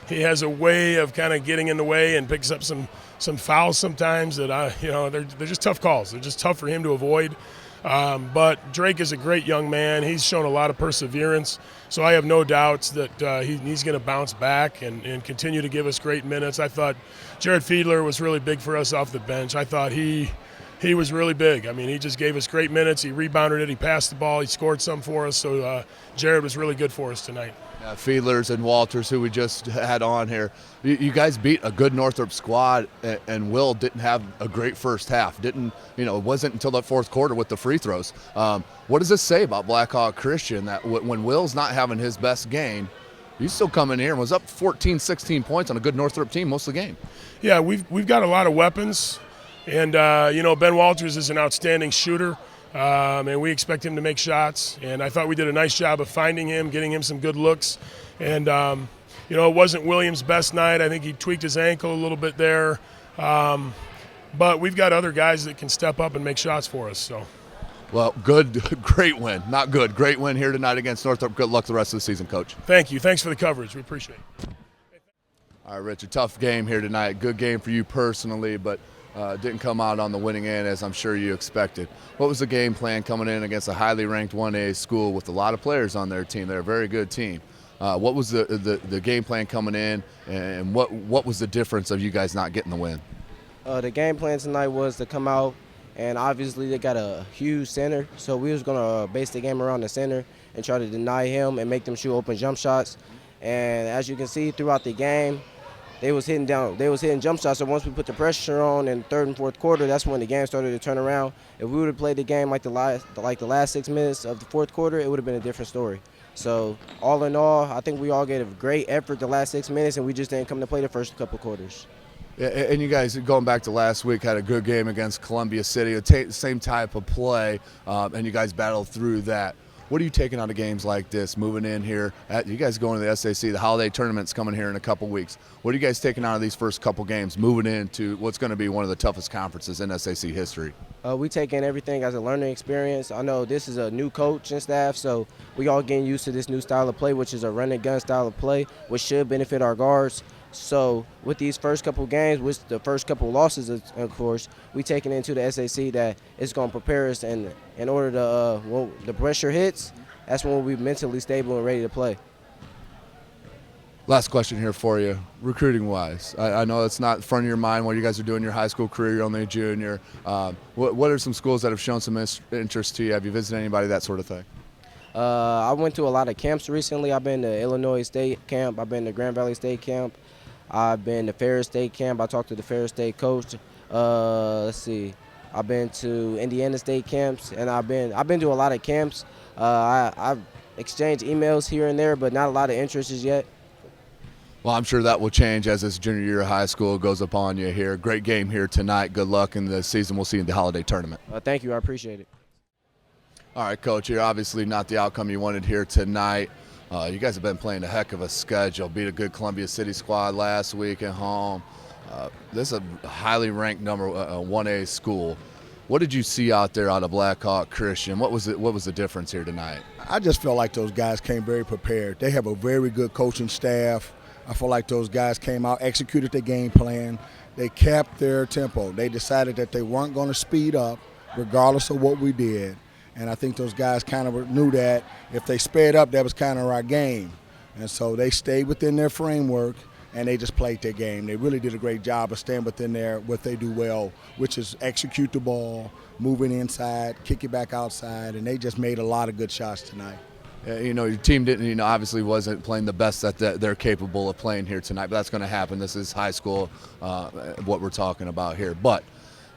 he has a way of kind of getting in the way and picks up some fouls sometimes that they're just tough calls. They're just tough for him to avoid. But Drake is a great young man. He's shown a lot of perseverance, so I have no doubts that he's going to bounce back and continue to give us great minutes. I thought Jared Fiedler was really big for us off the bench. I thought he was really big. I mean, he just gave us great minutes. He rebounded it. He passed the ball. He scored some for us. So Jared was really good for us tonight. Fiedlers and Walters, who we just had on here, you guys beat a good Northrop squad, and Will didn't have a great first half. It wasn't until that fourth quarter with the free throws. What does this say about Blackhawk Christian, that when Will's not having his best game, he's still coming here and was up 14, 16 points on a good Northrop team most of the game? Yeah, we've got a lot of weapons, and Ben Walters is an outstanding shooter. And we expect him to make shots. And I thought we did a nice job of finding him, getting him some good looks. And, it wasn't Williams' best night. I think he tweaked his ankle a little bit there. But we've got other guys that can step up and make shots for us. So, well, great win. Not good. Great win here tonight against Northrop. Good luck the rest of the season, Coach. Thank you. Thanks for the coverage. We appreciate it. All right, Rich, a tough game here tonight. Good game for you personally, but didn't come out on the winning end, as I'm sure you expected. What was the game plan coming in against a highly ranked 1A school with a lot of players on their team? They're a very good team. What was the game plan coming in, and what was the difference of you guys not getting the win? The game plan tonight was to come out, and obviously they got a huge center, so we was going to base the game around the center and try to deny him and make them shoot open jump shots. And as you can see throughout the game, they was hitting jump shots. So once we put the pressure on in third and fourth quarter, that's when the game started to turn around. If we would have played the game like the last 6 minutes of the fourth quarter, it would have been a different story. So all in all, I think we all gave a great effort the last 6 minutes, and we just didn't come to play the first couple quarters. Yeah, and you guys, going back to last week, had a good game against Columbia City, same type of play, and you guys battled through that. What are you taking out of games like this, moving in here? You guys going to the SAC, the holiday tournament's coming here in a couple weeks. What are you guys taking out of these first couple games, moving into what's going to be one of the toughest conferences in SAC history? We take in everything as a learning experience. I know this is a new coach and staff, so we all getting used to this new style of play, which is a run and gun style of play, which should benefit our guards. So with these first couple games, with the first couple losses, of course, we taking into the SAC that it's going to prepare us, and in order to when the pressure hits, that's when we'll be mentally stable and ready to play. Last question here for you, recruiting-wise. I know it's not in front of your mind while you guys are doing your high school career. You're only a junior. What are some schools that have shown some interest to you? Have you visited anybody, that sort of thing? I went to a lot of camps recently. I've been to Illinois State Camp. I've been to Grand Valley State Camp. I've been to Ferris State Camp. I talked to the Ferris State coach. Let's see. I've been to Indiana State camps, and I've been to a lot of camps. I've exchanged emails here and there, but not a lot of interest as yet. Well, I'm sure that will change as this junior year of high school goes upon you here. Great game here tonight. Good luck in the season. We'll see you in the holiday tournament. Thank you. I appreciate it. All right, Coach, you're obviously not the outcome you wanted here tonight. You guys have been playing a heck of a schedule. Beat a good Columbia City squad last week at home. This is a highly ranked number 1A school. What did you see out there out of Blackhawk Christian? What was the difference here tonight? I just felt like those guys came very prepared. They have a very good coaching staff. I feel like those guys came out, executed their game plan. They kept their tempo. They decided that they weren't going to speed up regardless of what we did. And I think those guys kind of knew that if they sped up, that was kind of our game. And so they stayed within their framework, and they just played their game. They really did a great job of staying within what they do well, which is execute the ball, moving inside, kick it back outside, and they just made a lot of good shots tonight. You know, your team didn't, obviously wasn't playing the best that they're capable of playing here tonight, but that's going to happen. This is high school, what we're talking about here. But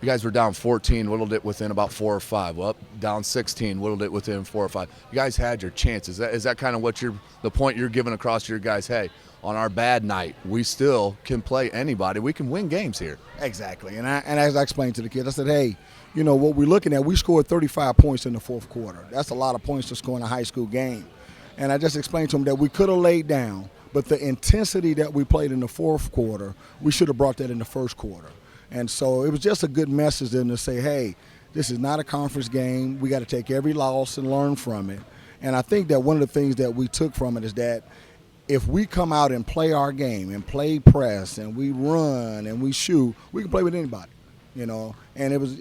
you guys were down 14, whittled it within about 4 or 5. Well, down 16, whittled it within 4 or 5. You guys had your chances. Is that kind of what the point you're giving across to your guys? Hey, on our bad night, we still can play anybody. We can win games here. Exactly. And as I explained to the kids, I said, hey, you know, what we're looking at, we scored 35 points in the fourth quarter. That's a lot of points to score in a high school game. And I just explained to them that we could have laid down, but the intensity that we played in the fourth quarter, we should have brought that in the first quarter. And so it was just a good message then to say, hey, this is not a conference game. We got to take every loss and learn from it. And I think that one of the things that we took from it is that if we come out and play our game and play press and we run and we shoot, we can play with anybody, you know. And it was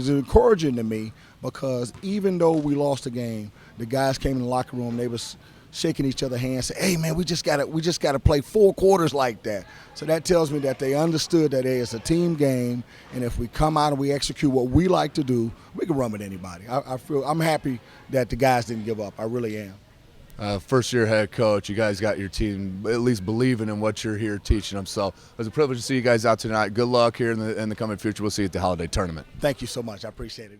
encouraging to me because even though we lost the game, the guys came in the locker room, they was shaking each other's hands, say, hey man, we just gotta play 4 quarters like that. So that tells me that they understood that it's a team game, and if we come out and we execute what we like to do, we can run with anybody. I'm happy that the guys didn't give up. I really am. First-year head coach, you guys got your team at least believing in what you're here teaching them. So it was a privilege to see you guys out tonight. Good luck here in the coming future. We'll see you at the holiday tournament. Thank you so much. I appreciate it.